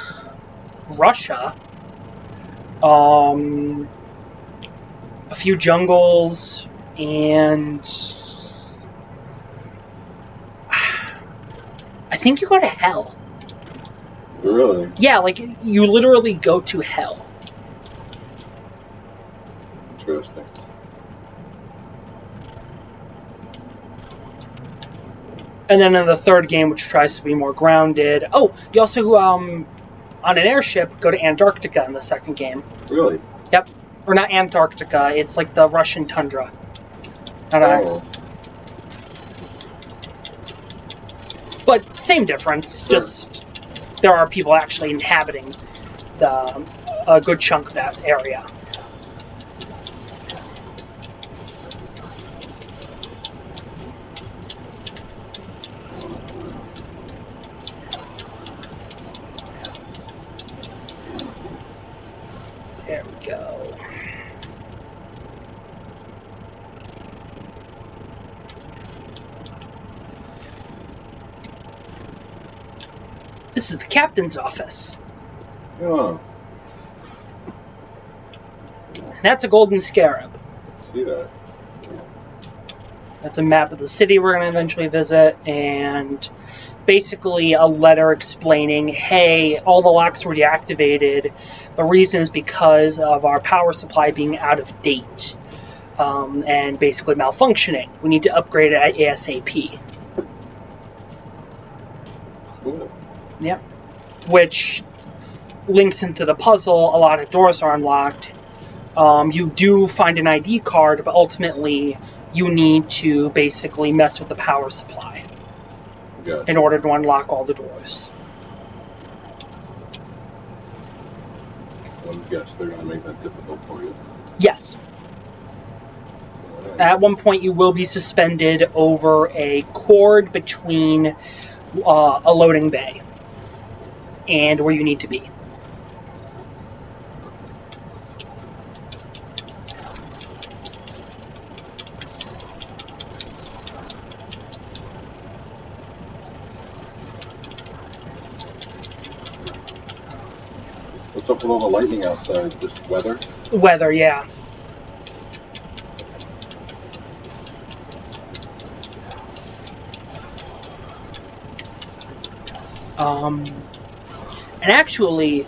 Russia, a few jungles, and I think you go to hell. Really? Yeah, like you literally go to hell. Interesting. And then in the third game, which tries to be more grounded. Oh, you also on an airship go to Antarctica in the second game. Really? Yep, or not Antarctica. It's like the Russian tundra. Oh. But same difference. Sure. Just there are people actually inhabiting a good chunk of that area. There we go. This is the captain's office. Oh. And that's a golden scarab. See that? That's a map of the city we're going to eventually visit, and basically a letter explaining, hey, all the locks were deactivated. The reason is because of our power supply being out of date and basically malfunctioning. We need to upgrade it ASAP. Cool. Yep. Which links into the puzzle. A lot of doors are unlocked. You do find an ID card, but ultimately you need to basically mess with the power supply in order to unlock all the doors. One guess they're going to make that difficult for you. Yes. Right. At one point you will be suspended over a cord between a loading bay and where you need to be. What's up with all the lightning outside? Just weather? Weather, yeah. And actually,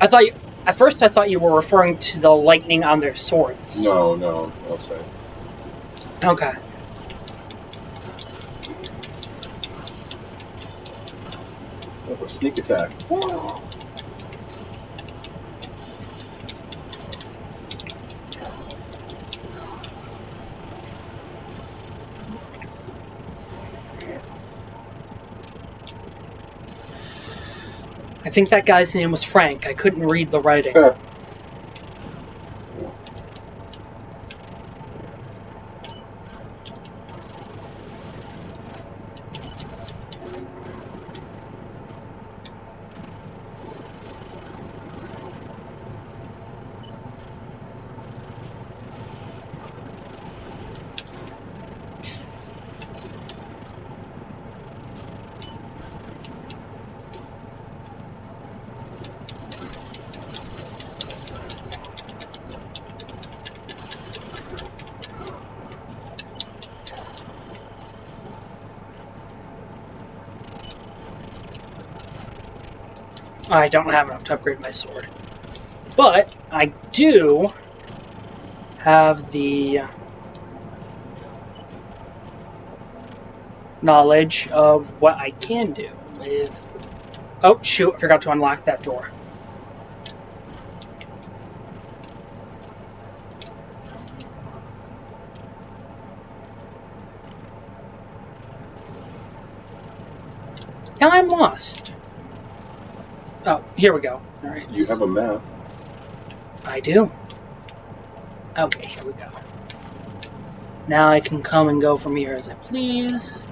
at first I thought you were referring to the lightning on their swords. No, I'll say. Okay. That's a sneak attack. I think that guy's name was Frank. I couldn't read the writing. I don't have enough to upgrade my sword. But I do have the knowledge of what I can do with Oh, shoot, I forgot to unlock that door. Now I'm lost. Oh, here we go. All right. You have a map. I do. Okay, here we go. Now I can come and go from here as I please.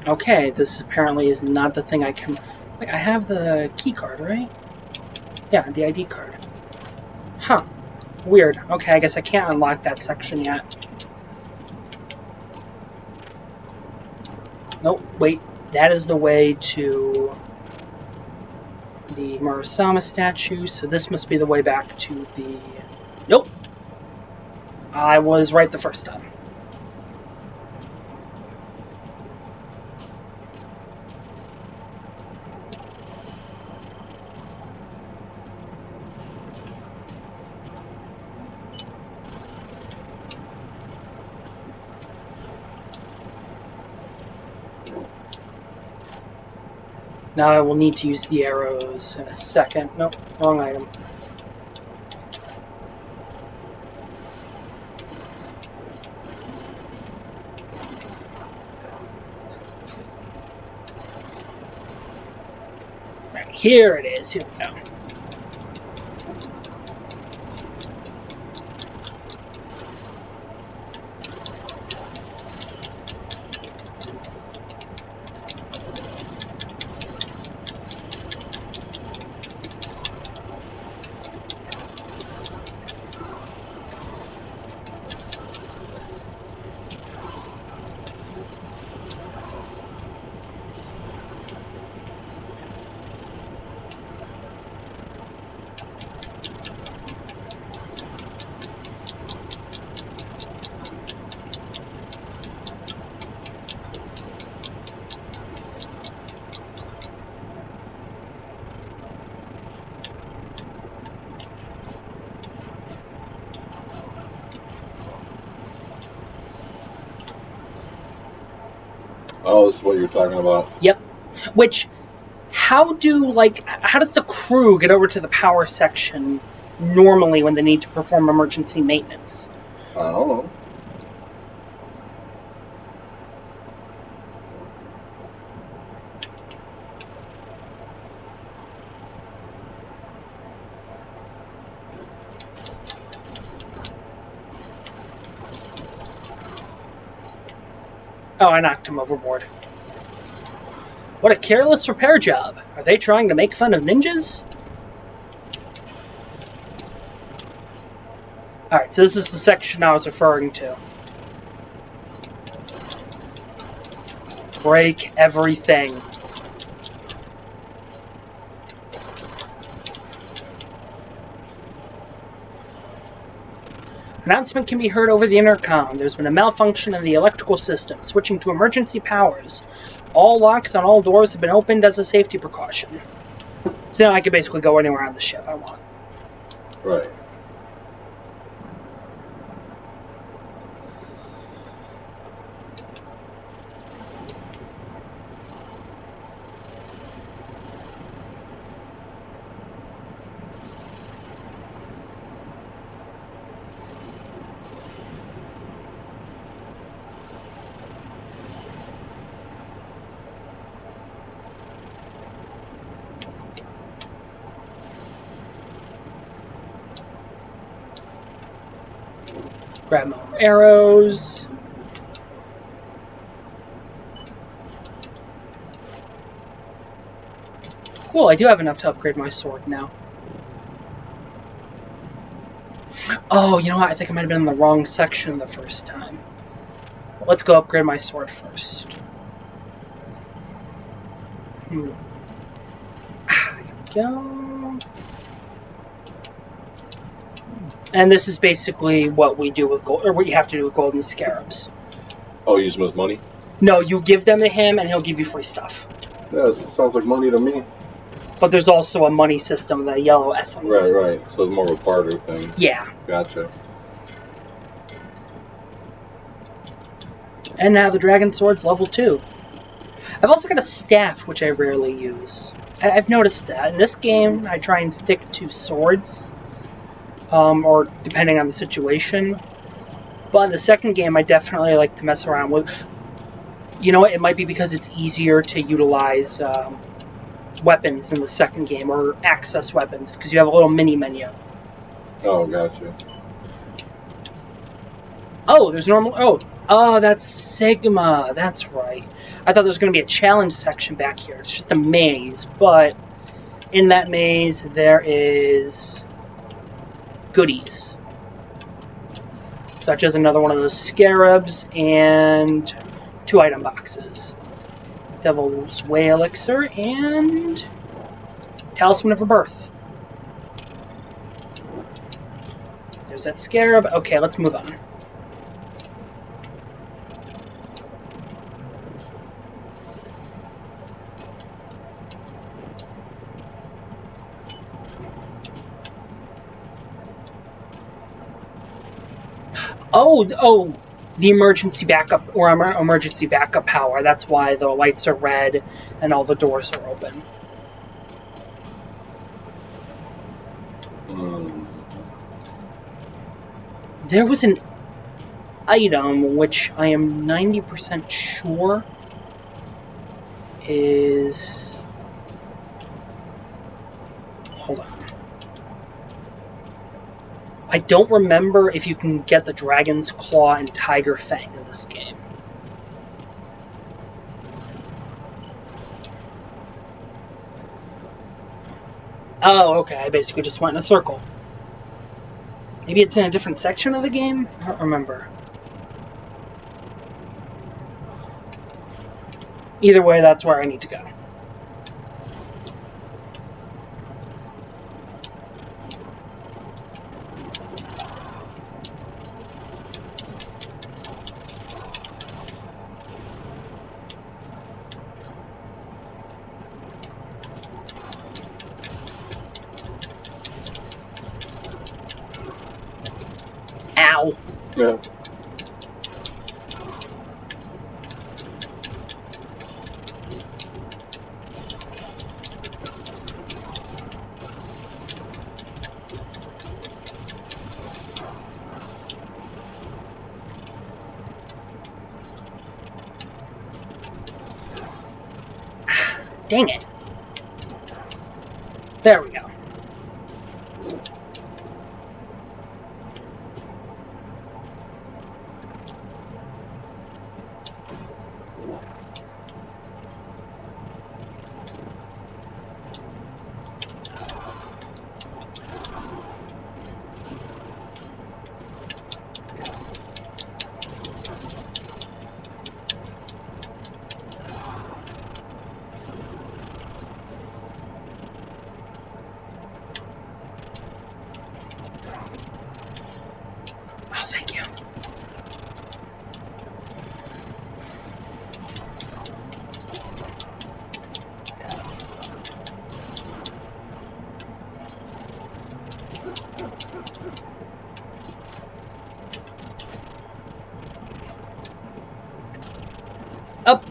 Okay, this apparently is not the thing I can... Wait, I have the key card, right? Yeah, the ID card. Huh. Weird. Okay, I guess I can't unlock that section yet. Nope, wait. That is the way to the Murasama statue, so this must be the way back to the... Nope! I was right the first time. Now I will need to use the arrows in a second. Nope, wrong item. Right, here it is. Here we go. Oh, this is what you're talking about. Yep. Which, how does the crew get over to the power section normally when they need to perform emergency maintenance? I don't know. Oh, I knocked him overboard. What a careless repair job. Are they trying to make fun of ninjas? Alright, so this is the section I was referring to. Break everything. Announcement can be heard over the intercom. There's been a malfunction in the electrical system. Switching to emergency powers. All locks on all doors have been opened as a safety precaution. So now I can basically go anywhere on the ship I want. Right. Grab more arrows. Cool, I do have enough to upgrade my sword now. Oh, you know what? I think I might have been in the wrong section the first time. Let's go upgrade my sword first. Here we go. And this is basically what we do with gold, or what you have to do with golden scarabs. Oh, use them as money? No, you give them to him, and he'll give you free stuff. Yeah, it sounds like money to me. But there's also a money system, the yellow essence. Right. So it's more of a barter thing. Yeah. Gotcha. And now the Dragon Sword's level 2. I've also got a staff, which I rarely use. I've noticed that. In this game, I try and stick to swords, or depending on the situation. But in the second game, I definitely like to mess around with... You know what? It might be because it's easier to utilize weapons in the second game, or access weapons, because you have a little mini menu. Oh, gotcha. Oh, there's normal... Oh, that's Sigma. That's right. I thought there was going to be a challenge section back here. It's just a maze, but in that maze there is goodies. Such as another one of those scarabs and 2 item boxes. Devil's Way Elixir and Talisman of Rebirth. There's that scarab. Okay, let's move on. Oh, the emergency backup, or emergency backup power. That's why the lights are red and all the doors are open. There was an item which I am 90% sure is... Hold on. I don't remember if you can get the Dragon's Claw and Tiger Fang in this game. Oh, okay, I basically just went in a circle. Maybe it's in a different section of the game? I don't remember. Either way, that's where I need to go. Ow. Yeah. Dang it. There we go. Oh, thank you. Up.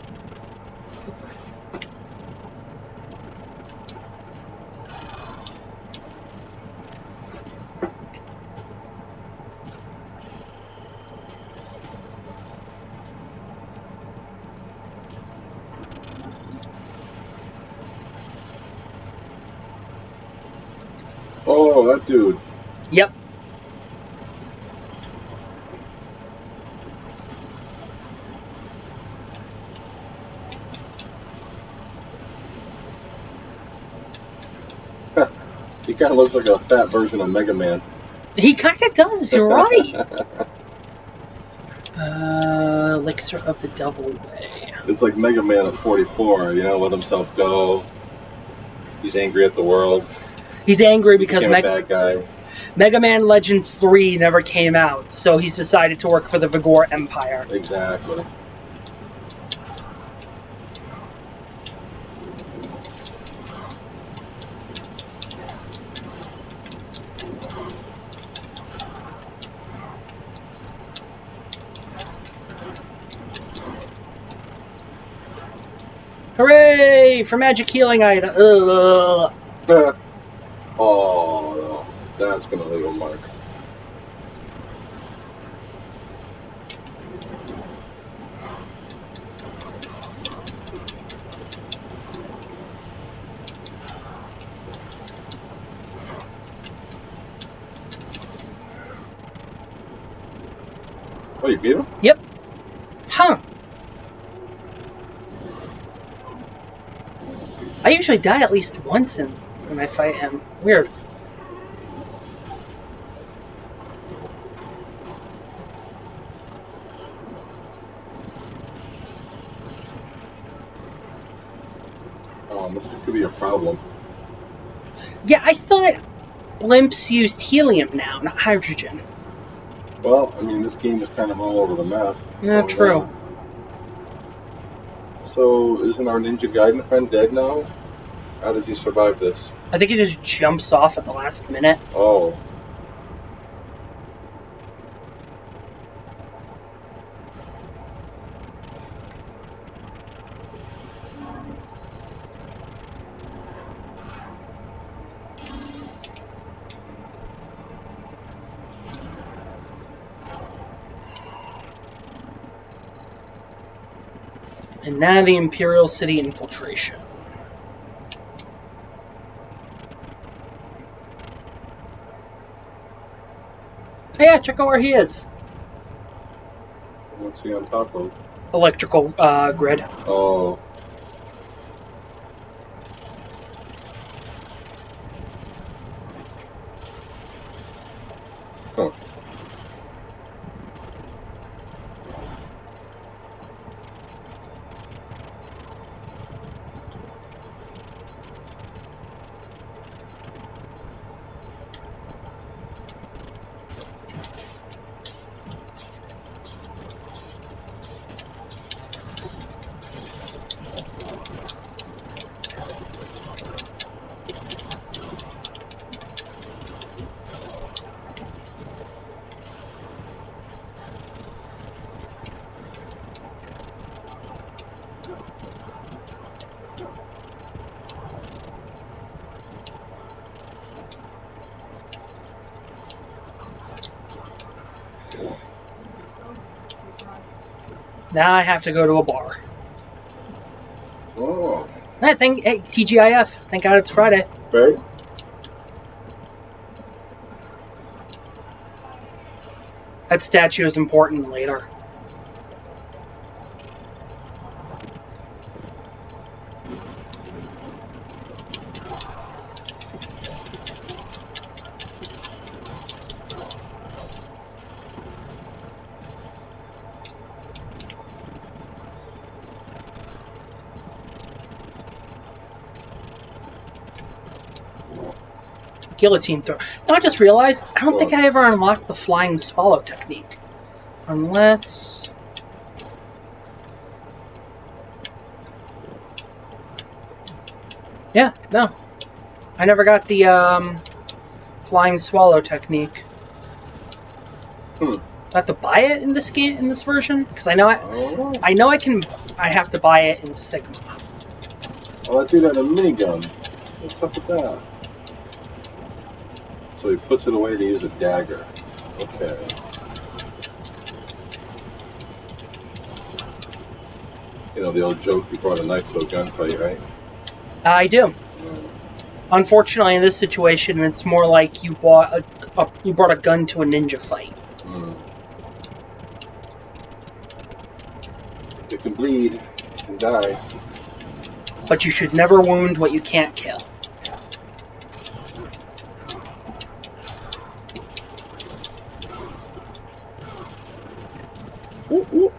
Oh, that dude. Yep. He kind of looks like a fat version of Mega Man. He kind of does, you're right. Elixir of the Devil Way. It's like Mega Man of 44, you know, let himself go. He's angry at the world. He's angry because Became a bad guy. Mega Man Legends 3 never came out, so he's decided to work for the Vigor Empire. Exactly. Hooray for magic healing item. Ugh. Oh, that's gonna leave a mark. Oh, you beat him? Yep. Huh. I usually die at least once when I fight him. Weird. Oh, this could be a problem. Yeah, I thought blimps used helium now, not hydrogen. Well, I mean, this game is kind of all over the map. Yeah, true. So, isn't our Ninja Gaiden friend dead now? How does he survive this? I think he just jumps off at the last minute. Oh. And now the Imperial City infiltration. Oh yeah, check out where he is. What's he on top of? Electrical grid. Oh. Huh. Now I have to go to a bar. Oh. Hey, TGIF. Thank God it's Friday. Right? That statue is important later. Guillotine throw. No, I just realized I don't think I ever unlocked the flying swallow technique. Unless... Yeah, no. I never got the flying swallow technique. Do I have to buy it in this game, in this version? Because I know I have to buy it in Sigma. Oh, I do that in a minigun. What's up with that? So he puts it away to use a dagger. Okay. You know the old joke, you brought a knife to a gunfight, right? I do. Unfortunately, in this situation, it's more like you brought a gun to a ninja fight. It can bleed, it can die. But you should never wound what you can't kill. Ooh, ooh.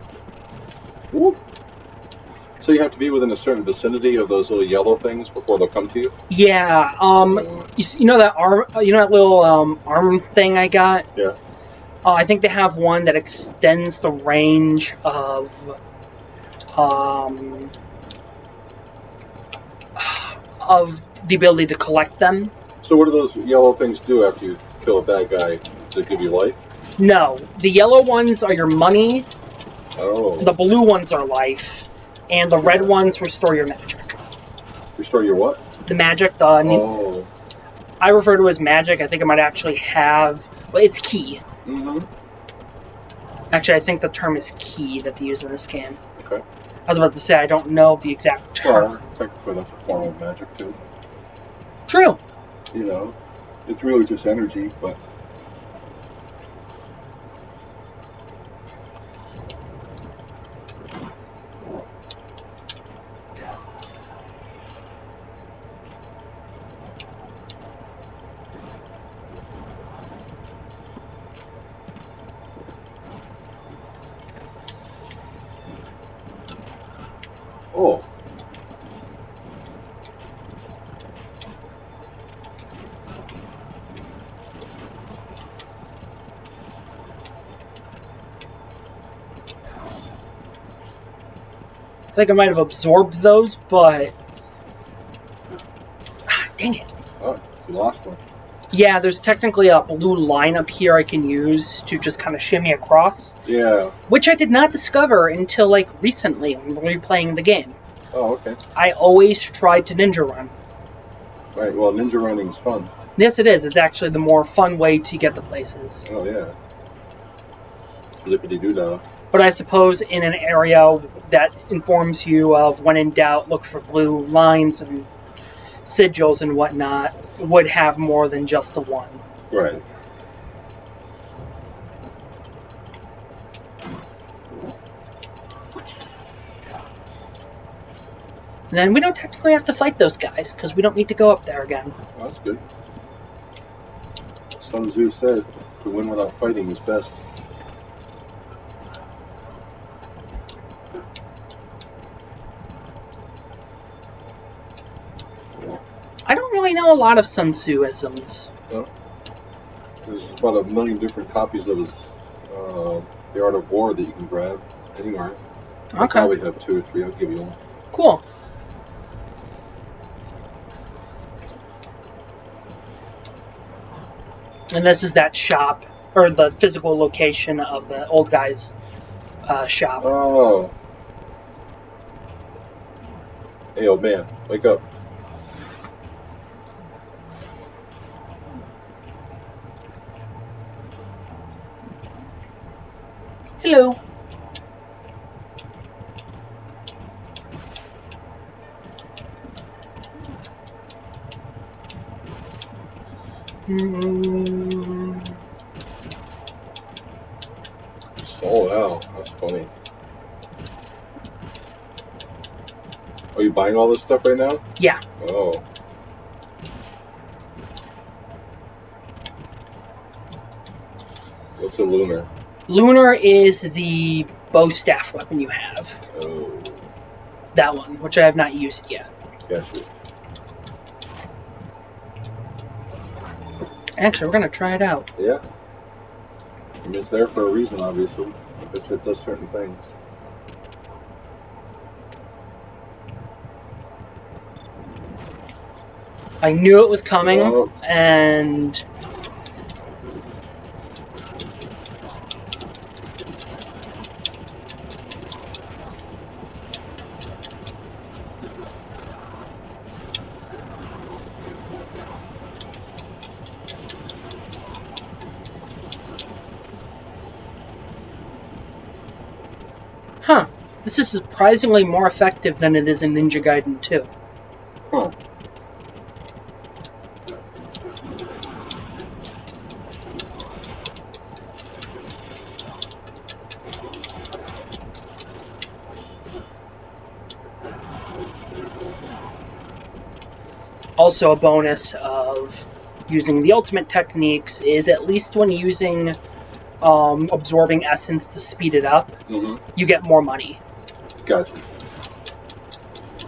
Ooh. So you have to be within a certain vicinity of those little yellow things before they'll come to you? Yeah, you know that arm, that little arm thing I got? Yeah. I think they have one that extends the range of the ability to collect them. So what do those yellow things do after you kill a bad guy? To give you life? No, the yellow ones are your money. Oh. The blue ones are life. and the red ones restore your magic. Restore your what? The magic, Oh. I refer to it as magic. I think it might actually have... Well, it's ki. Mm-hmm. Actually, I think the term is ki that they use in this game. Okay. I was about to say, I don't know the exact term. Well, technically that's a form of magic, too. True. You know, it's really just energy, but... Oh. I think I might have absorbed those, but... dang it. Oh, you lost one. Yeah, there's technically a blue line up here I can use to just kind of shimmy across. Yeah. Which I did not discover until, like, recently when replaying the game. Oh, okay. I always tried to ninja run. Right, well, ninja running is fun. Yes, it is. It's actually the more fun way to get to places. Oh, yeah. Flippity-doo-dah. But I suppose in an area that informs you of when in doubt, look for blue lines and sigils and whatnot, would have more than just the one. Right. And then we don't technically have to fight those guys, because we don't need to go up there again. Well, that's good. Sun Tzu said, to win without fighting is best. I don't really know a lot of Sun Tzu-isms. No? There's about 1 million different copies of his The Art of War that you can grab anywhere. I Okay, probably have 2 or 3. I'll give you one. cool. And this is that shop, or the physical location of the old guy's shop. Oh. Hey, old man, wake up. Hello. Oh, wow. That's funny. Are you buying all this stuff right now? Yeah. Oh. What's a lunar? Lunar is the bow staff weapon you have. Oh. That one, which I have not used yet. Gotcha. Actually, we're going to try it out. Yeah. I mean, it's there for a reason, obviously. It does certain things. I knew it was coming, Oh. and... Huh. This is surprisingly more effective than it is in Ninja Gaiden 2. Huh. Also, a bonus of using the ultimate techniques is, at least when using absorbing essence to speed it up, you get more money. Gotcha.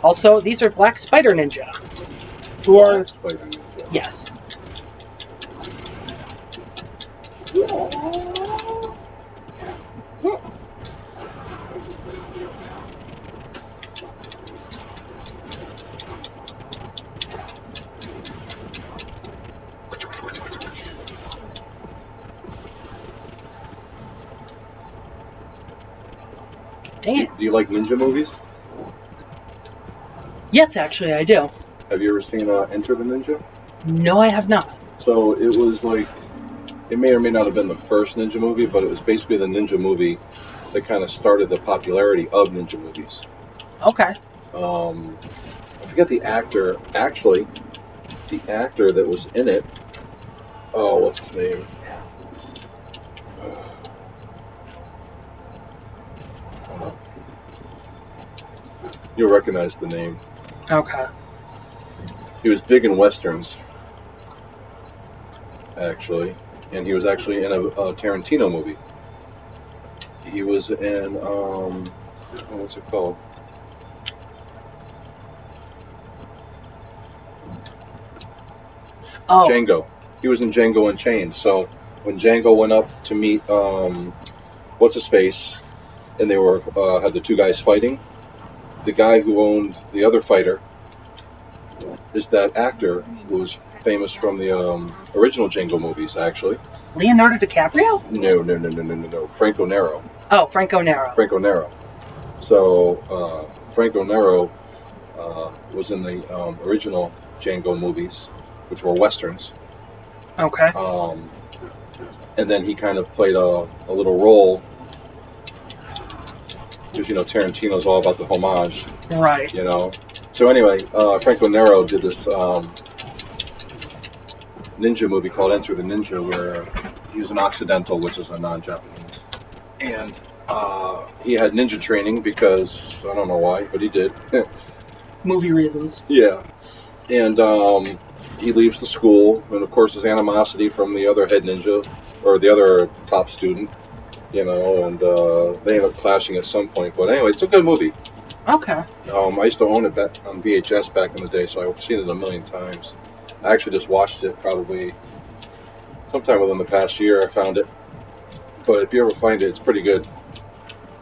Also, these are Black Spider Ninja, who are... Spider Ninja. Yes. Dang it. Do you like ninja movies? Yes, actually, I do. Have you ever seen Enter the Ninja? No, I have not. So it was like, it may or may not have been the first ninja movie, but it was basically the ninja movie that kind of started the popularity of ninja movies. Okay. I forget the actor. Actually, the actor that was in it. Oh, what's his name? Hold on. You'll recognize the name. Okay. He was big in westerns, actually, and he was actually in a Tarantino movie. He was in what's it called? Oh. Django. He was in Django Unchained. So when Django went up to meet what's his face, and they were had the two guys fighting, the guy who owned the other fighter is that actor who was famous from the original Django movies, actually. Leonardo DiCaprio? No. Franco Nero. Oh, Franco Nero. Franco Nero. So Franco Nero was in the original Django movies, which were westerns. Okay. And then he kind of played a little role, because Tarantino's all about the homage. Right. So anyway, Franco Nero did this ninja movie called Enter the Ninja, where he was an Occidental, which is a non-Japanese, and he had ninja training because I don't know why, but he did. Movie reasons. Yeah, and he leaves the school, and of course his animosity from the other head ninja or the other top student, and they end up clashing at some point. But anyway, it's a good movie. Okay. I used to own it back on VHS back in the day, so I've seen it a million times. I actually just watched it probably sometime within the past year. I found it, but if you ever find it, it's pretty good.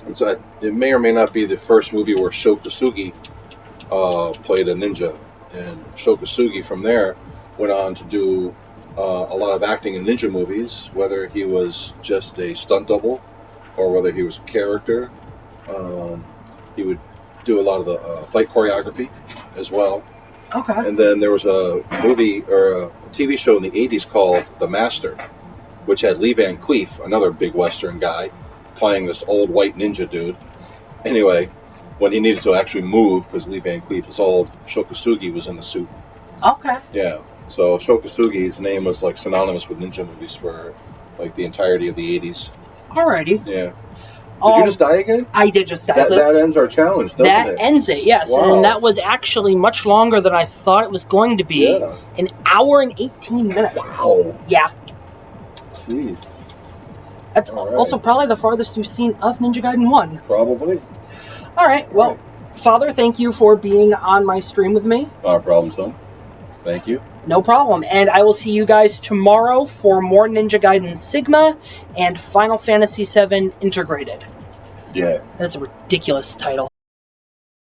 It may or may not be the first movie where Sho Kosugi played a ninja, and Sho Kosugi from there went on to do a lot of acting in ninja movies, whether he was just a stunt double or whether he was a character. He would do a lot of the fight choreography as well. Okay. And then there was a movie or a TV show in the 80s called The Master, which had Lee Van Cleef, another big Western guy, playing this old white ninja dude. Anyway, when he needed to actually move, because Lee Van Cleef is old, Sho Kosugi was in the suit. Okay. Yeah. So Sho Kosugi's name was like synonymous with ninja movies for like the entirety of the 80s. Alrighty. Yeah. Did you just die again? I did just die. That ends our challenge, doesn't it? That ends it, yes. Wow. And that was actually much longer than I thought it was going to be. Yeah. An hour and 18 minutes. Wow. Yeah. Jeez. That's All right. also probably the farthest you've seen of Ninja Gaiden 1. Probably. Alright, well, Father, thank you for being on my stream with me. Not a problem, son. Thank you. No problem. And I will see you guys tomorrow for more Ninja Gaiden Sigma and Final Fantasy VII Integrated. Yeah. That's a ridiculous title.